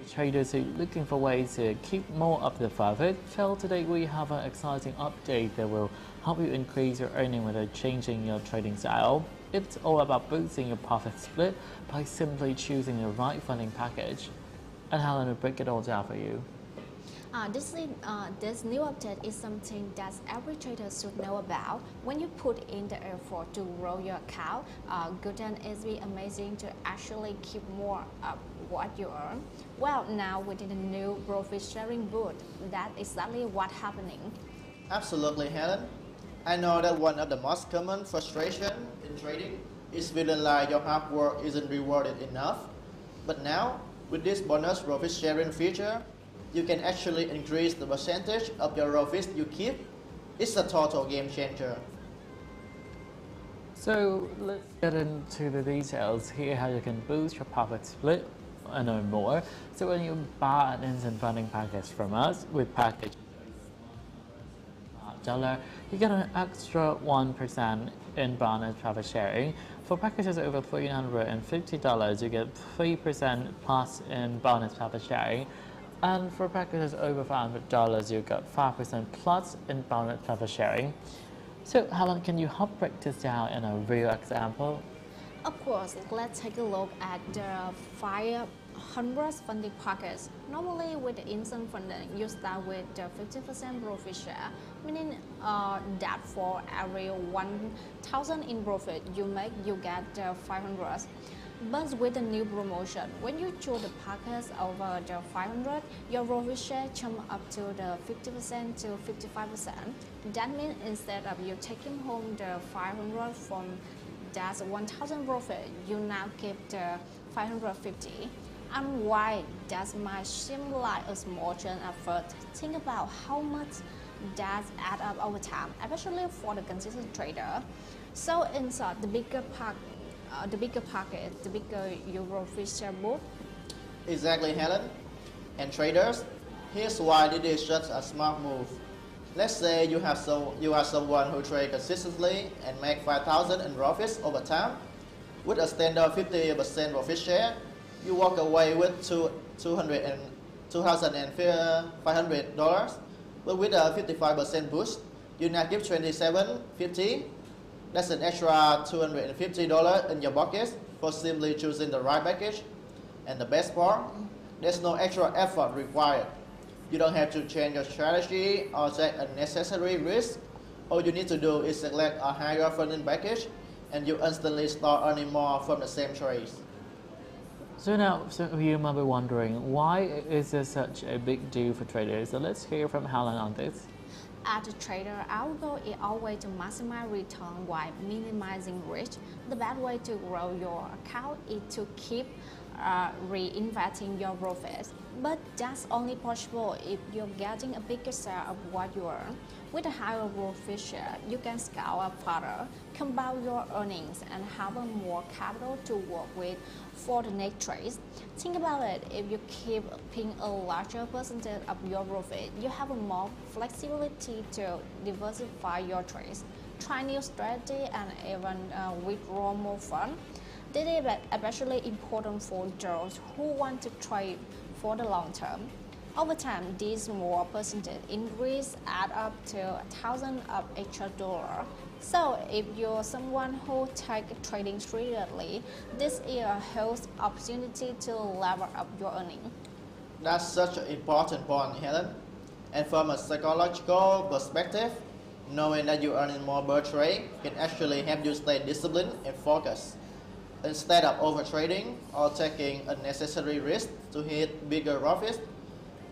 traders who are looking for ways to keep more of the profit, well, today we have an exciting update that will help you increase your earning without changing your trading style. It's all about boosting your profit split by simply choosing the right funding package. And Helen will break it all down for you. This new update is something that every trader should know about. When you put in the effort to grow your account, good and easy, amazing to actually keep more of what you earn. Well, now with the new profit sharing boot, that's exactly what's happening. Absolutely, Helen. I know that one of the most common frustration in trading is feeling like your hard work isn't rewarded enough. But now, with this bonus profit sharing feature, you can actually increase the percentage of your profits you keep. It's a total game changer. So let's get into the details here, how you can boost your profit split and earn more. So when you buy an instant funding package from us with package $1, you get an extra 1% in bonus profit sharing. For packages over $350, you get 3% plus in bonus profit sharing. And for packages over $500, you get 5% plus in bonus profit sharing. So Helen, can you help break this down in a real example? Of course, let's take a look at the 500 funding package. Normally with the instant funding, you start with the 50% profit share, meaning that for every 1,000 in profit you make, you get 500. But with the new promotion, when you choose the package over the 500, your profit share jump up to the 50% to 55%. That means instead of you taking home the 500 from that 1,000 profit, you now keep the 550. And why that might seem like a small change at first, think about how much that add up over time, especially for the consistent trader. So inside the bigger package, the bigger your profit share book. Exactly, Helen. And traders, here's why this is just a smart move. Let's say you are someone who trades consistently and make 5,000 in profits over time. With a standard 50% profit share, you walk away with $2,500. But with a 55% boost, you now give $2,750. That's an extra $250 in your pocket for simply choosing the right package. And the best part, there's no extra effort required. You don't have to change your strategy or take unnecessary risk. All you need to do is select a higher funding package and you instantly start earning more from the same trades. So now, some of you might be wondering, why is this such a big deal for traders? So let's hear from Helen on this. As a trader, our goal is always to maximize return while minimizing risk. The best way to grow your account is to keep reinvesting your profits. But that's only possible if you're getting a bigger share of what you earn. With a higher profit share, you can scale up further, compound your earnings, and have more capital to work with for the next trades. Think about it, if you keep paying a larger percentage of your profit, you have more flexibility to diversify your trades, try new strategy, and even withdraw more funds. This is especially important for those who want to trade for the long term. Over time, these more percentage increase add up to thousands of extra dollars. So if you're someone who take trading seriously, this is a huge opportunity to level up your earning. That's such an important point, Helen. And from a psychological perspective, knowing that you're earning more per trade can actually help you stay disciplined and focused. Instead of overtrading or taking unnecessary risks to hit bigger profits,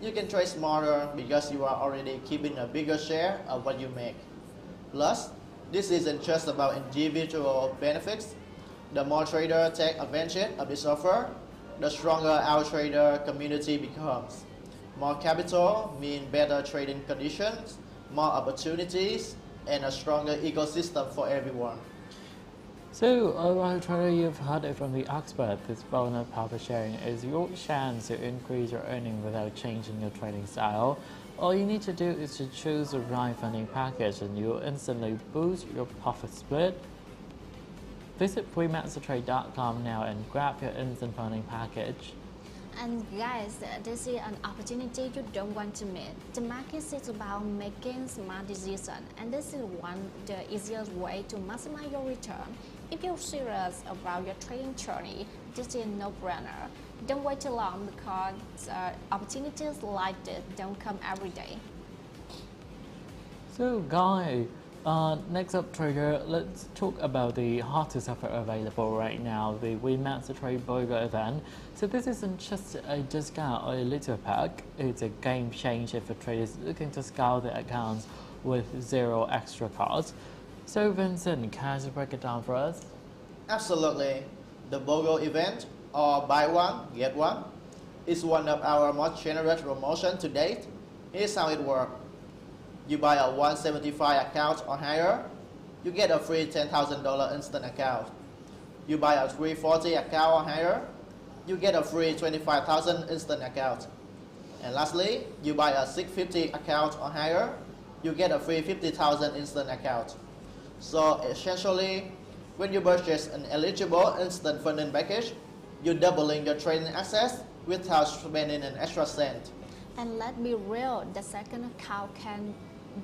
you can trade smarter because you are already keeping a bigger share of what you make. Plus, this isn't just about individual benefits. The more traders take advantage of this offer, the stronger our trader community becomes. More capital means better trading conditions, more opportunities, and a stronger ecosystem for everyone. So, alright trader, you've heard it from the expert. This bonus profit sharing is your chance to increase your earning without changing your trading style. All you need to do is to choose the right funding package and you'll instantly boost your profit split. Visit WeMasterTrade.com now and grab your instant funding package. And guys, this is an opportunity you don't want to miss. The market is about making smart decisions, and this is the easiest way to maximize your return. If you're serious about your trading journey, this is a no-brainer. Don't wait too long because opportunities like this don't come every day. So guys, next up trader, let's talk about the hottest offer available right now, the WeMasterTrade BOGO event. So this isn't just a discount or a little pack, it's a game changer for traders looking to scale their accounts with zero extra cost. So Vincent, can you break it down for us? Absolutely. The BOGO event, or buy one, get one, is one of our most generous promotions to date. Here's how it works. You buy a 175 account or higher, you get a free $10,000 instant account. You buy a 340 account or higher, you get a free 25,000 instant account. And lastly, you buy a 650 account or higher, you get a free 50,000 instant account. So essentially, when you purchase an eligible instant funding package, you're doubling your trading access without spending an extra cent. And let's be real, the second account can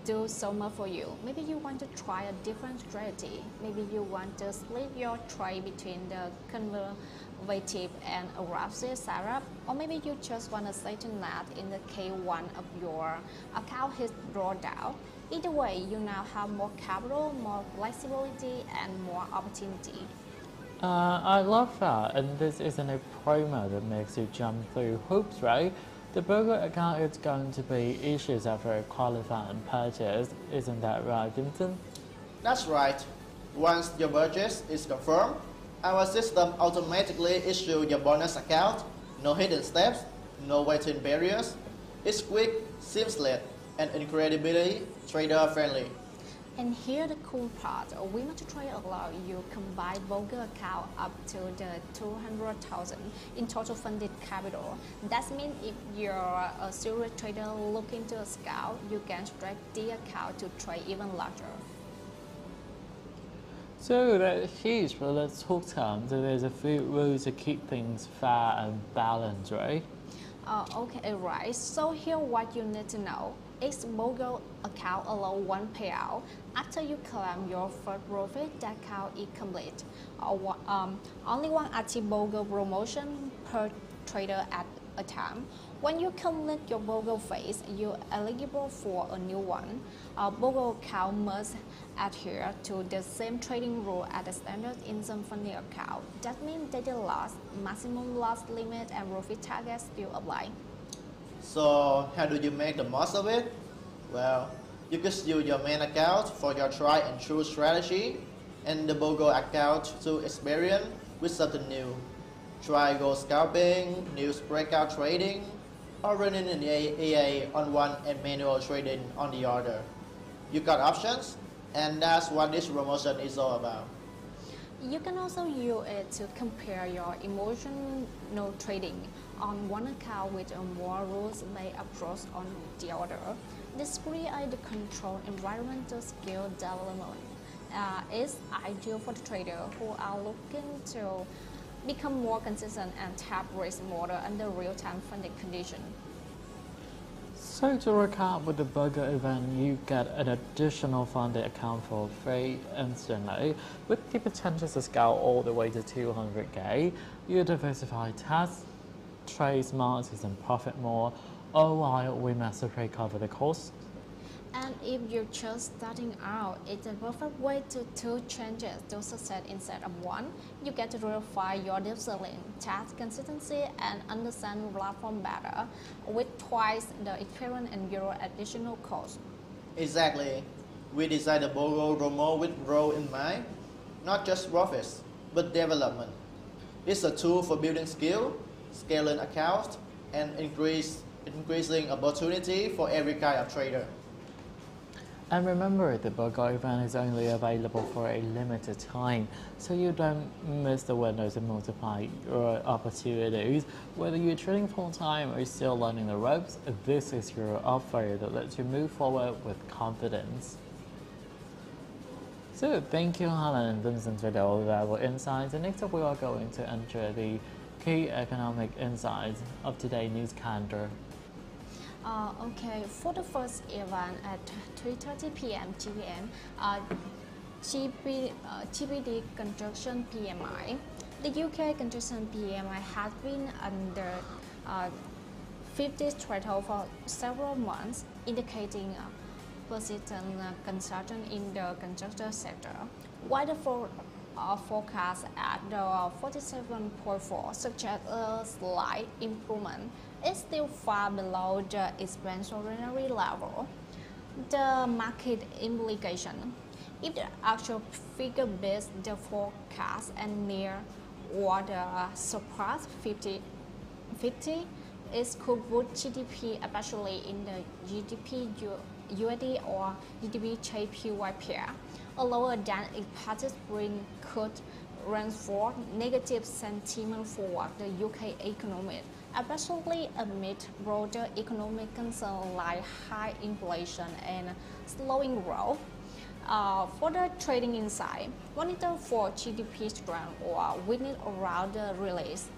do so much for you. Maybe you want to try a different strategy. Maybe you want to split your trade between the conservative and aggressive setup, or maybe you just want to settle that in the K1 of your account hit drawdown. Either way, you now have more capital, more flexibility, and more opportunity. I love that, and this isn't a promo that makes you jump through hoops, right? The BOGO account is going to be issued after a qualifying purchase, isn't that right, Vincent? That's right. Once your purchase is confirmed, our system automatically issues your bonus account. No hidden steps, no waiting barriers. It's quick, seamless, and incredibly trader-friendly. And here the cool part, WeMasterTrade allows you combine BOGO account up to the 200,000 in total funded capital. That means if you're a serious trader looking to scale, you can stretch the account to trade even larger. So that's huge, but let's talk terms. So there's a few rules to keep things fair and balanced, right? Okay, right. So here what you need to know. Each BOGO account allows one payout. After you claim your first profit, the account is complete. Only one active BOGO promotion per trader at a time. When you complete your BOGO phase, you're eligible for a new one. BOGO account must adhere to the same trading rule as the standard instant funding account. That means daily loss, maximum loss limit, and profit targets still apply. So how do you make the most of it? Well, you can use your main account for your try and true strategy and the BOGO account to experiment with something new. Try gold scalping, news breakout trading, or running an EA on one and manual trading on the other. You got options, and that's what this promotion is all about. You can also use it to compare your emotional trading on one account with a more rules-based approach on the other. This creates the controlled environment to skill development. It's ideal for the traders who are looking to become more consistent and tap risk model under real-time funding conditions. So to recap, with the burger event, you get an additional funded account for free instantly, with the potential to scale all the way to 200k. You diversify tasks, trade smarter and profit more, all while WeMasterTrade cover the cost. And if you're just starting out, it's a perfect way to two changes to success instead of one. You get to verify your discipline, task consistency, and understand the platform better with twice the experience and your additional cost. Exactly. We designed the Bogo Romo with growth in mind, not just profits, but development. It's a tool for building skill, scaling accounts, and increasing opportunity for every kind of trader. And remember, the burger event is only available for a limited time, so you don't miss the window to multiply your opportunities. Whether you're trading full-time or still learning the ropes, this is your offer that lets you move forward with confidence. So thank you, Helen and Vincent, for the all valuable insights. And next up, we are going to enter the key economic insights of today's news calendar. Okay, for the first event at 3:30 p.m. GMT, GBD construction PMI. The UK construction PMI has been under 50 threshold for several months, indicating persistent construction in the construction sector. While the forecast at the 47.4 suggests a slight improvement, is still far below the expansionary level. The market implication: if the actual figure beats the forecast and near or the surpass 50, it could boost GDP, especially in the GDP USD or GDP JPY pair. A lower than expected spring could reinforce negative sentiment for the UK economy, especially amid broader economic concerns like high inflation and slowing growth. For the trading insight, monitor for GDP strength or weakness around the release,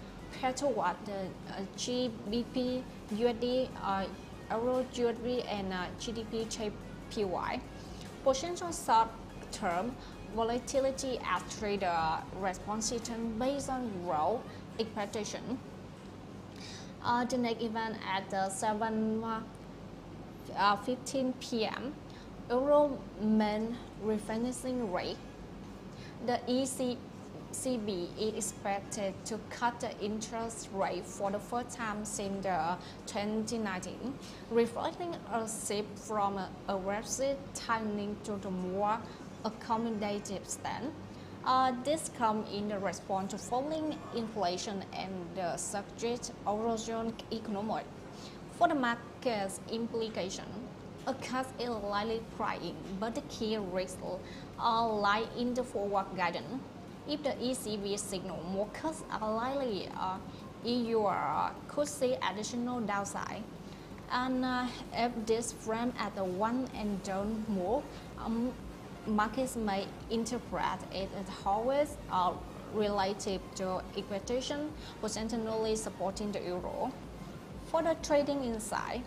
pair toward the GBP, USD, Euro USD, and GDP JPY. Potential short-term volatility as trader responsive based on growth expectation. The next event at 7:15 p.m. Euro main refinancing rate. The ECB is expected to cut the interest rate for the first time since 2019, reflecting a shift from aggressive tightening to the more accommodative stance. This comes in the response to falling inflation and the sluggish Eurozone economy. For the market's implication, a cut is likely pricing, but the key risks lie in the forward guidance. If the ECB signal more cuts are likely, EU could see additional downside. And if this frame at the one and done move, markets may interpret it as always relative to expectation, potentially supporting the euro. For the trading insight,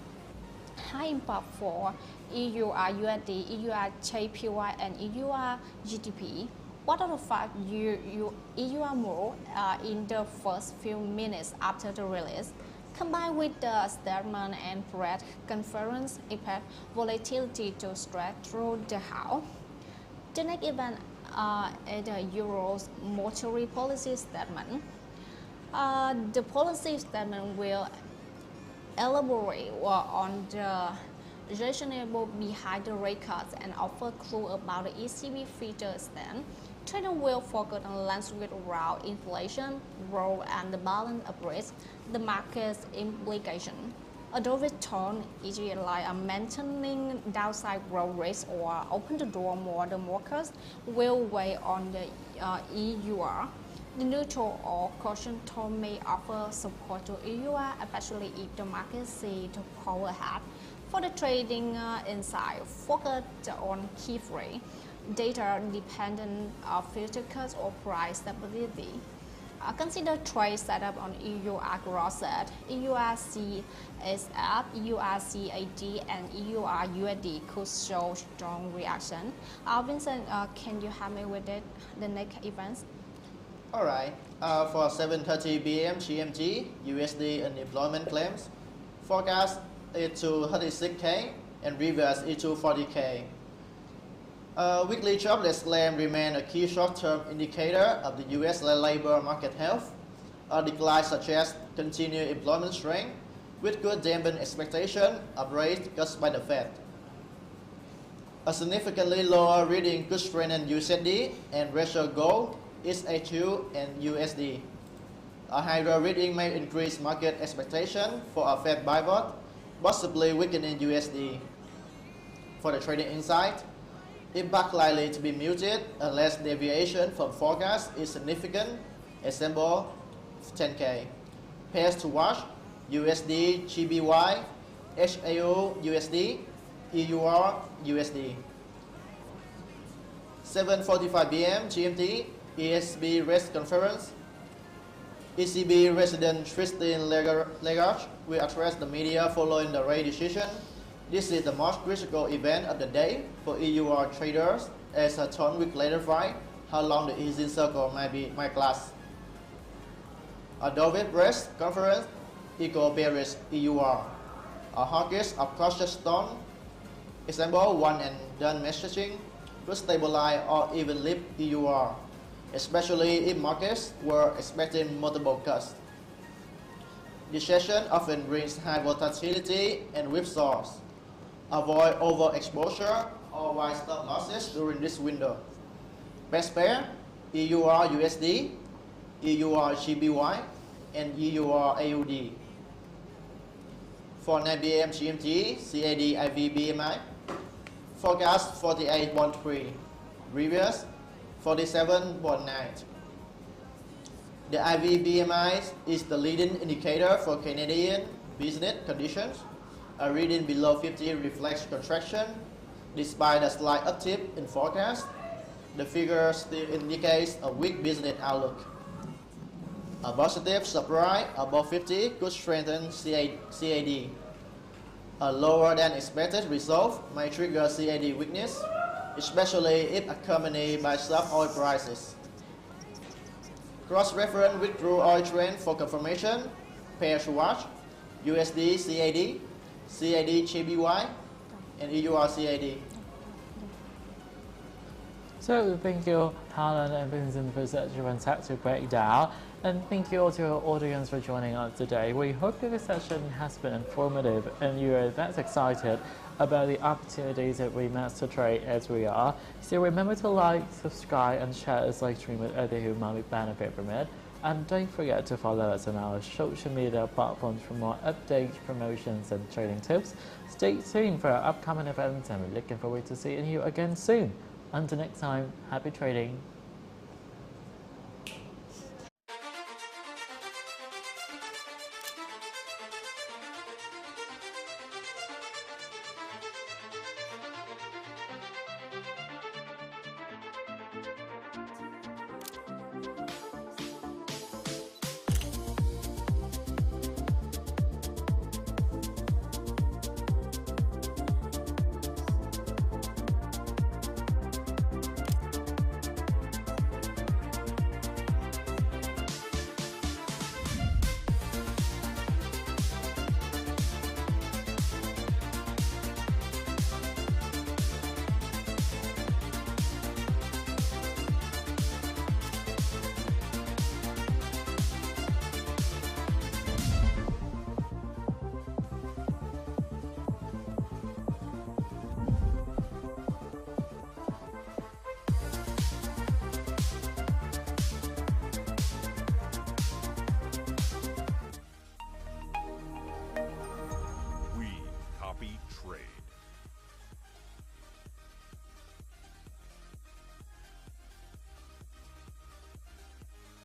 high impact for EUR USD, EUR JPY, and EUR GDP. What are the fact EUR move in the first few minutes after the release, combined with the statement and press conference, expect volatility to stretch through the house. The next event is the Euro's monetary policy statement. The policy statement will elaborate on the rationale behind the rate cuts and offer clue about the ECB future stand. Traders will focus on landscape around inflation, growth, and the balance of risk, the market's implication. A dovish tone is like maintaining downside growth risk or open the door more. The markets will weigh on the EUR. The neutral or caution tone may offer support to EUR, especially if the market sees the power ahead. For the trading insight, focus on key free, data dependent future cuts or price stability. Consider trade setup on EUR Grosset, EUR CSF, EUR CAD, and EUR USD could show strong reaction. Vincent, can you help me with it, the next events? Alright, for 7:30 p.m. GMT, USD unemployment claims forecast is to 36K and reverse is to 40K. Weekly jobless claim remain a key short-term indicator of the U.S. labor market health. A decline suggests continued employment strength, which could dampen expectation of rate cuts by the Fed. A significantly lower reading could strengthen USD and ratio gold, XAU, and USD. A higher reading may increase market expectation for a Fed pivot, possibly weakening USD. For the trading insight, impact likely to be muted unless deviation from forecast is significant, example 10K. Pairs to watch: USD, GBY, HAU, USD, EUR, USD. 7:45 p.m. GMT, ESB Rest Conference. ECB President Christine Lagarde will address the media following the rate decision. This is the most critical event of the day for EUR traders, as a tone will clarify how long the easing cycle might last. A Davos Press Conference, equal bearish EUR. A hawkish of cautious tone, example one and done messaging, could stabilize or even lift EUR, especially if markets were expecting multiple cuts. This session often brings high volatility and whipsaws. Avoid overexposure or wide stop losses during this window. Best pair: EUR USD, EUR GBY, and EUR AUD. For 9 p.m. GMT, CAD IV BMI forecast 48.3, reverse 47.9. The IV BMI is the leading indicator for Canadian business conditions. A reading below 50 reflects contraction. Despite a slight uptick in forecast, the figure still indicates a weak business outlook. A positive surprise above 50 could strengthen CAD. A lower than expected result may trigger CAD weakness, especially if accompanied by soft oil prices. Cross-reference with crude oil trend for confirmation. Pairs to watch: USD CAD, CAD GBY, and EUR CAD. So thank you, Helen and Vincent, for such a fantastic breakdown. And thank you all to our audience for joining us today. We hope that this session has been informative and you are as excited about the opportunities at WeMasterTrade as we are. So remember to like, subscribe, and share this live stream with others who might benefit from it. And don't forget to follow us on our social media platforms for more updates, promotions, and trading tips. Stay tuned for our upcoming events, and we're looking forward to seeing you again soon. Until next time, happy trading.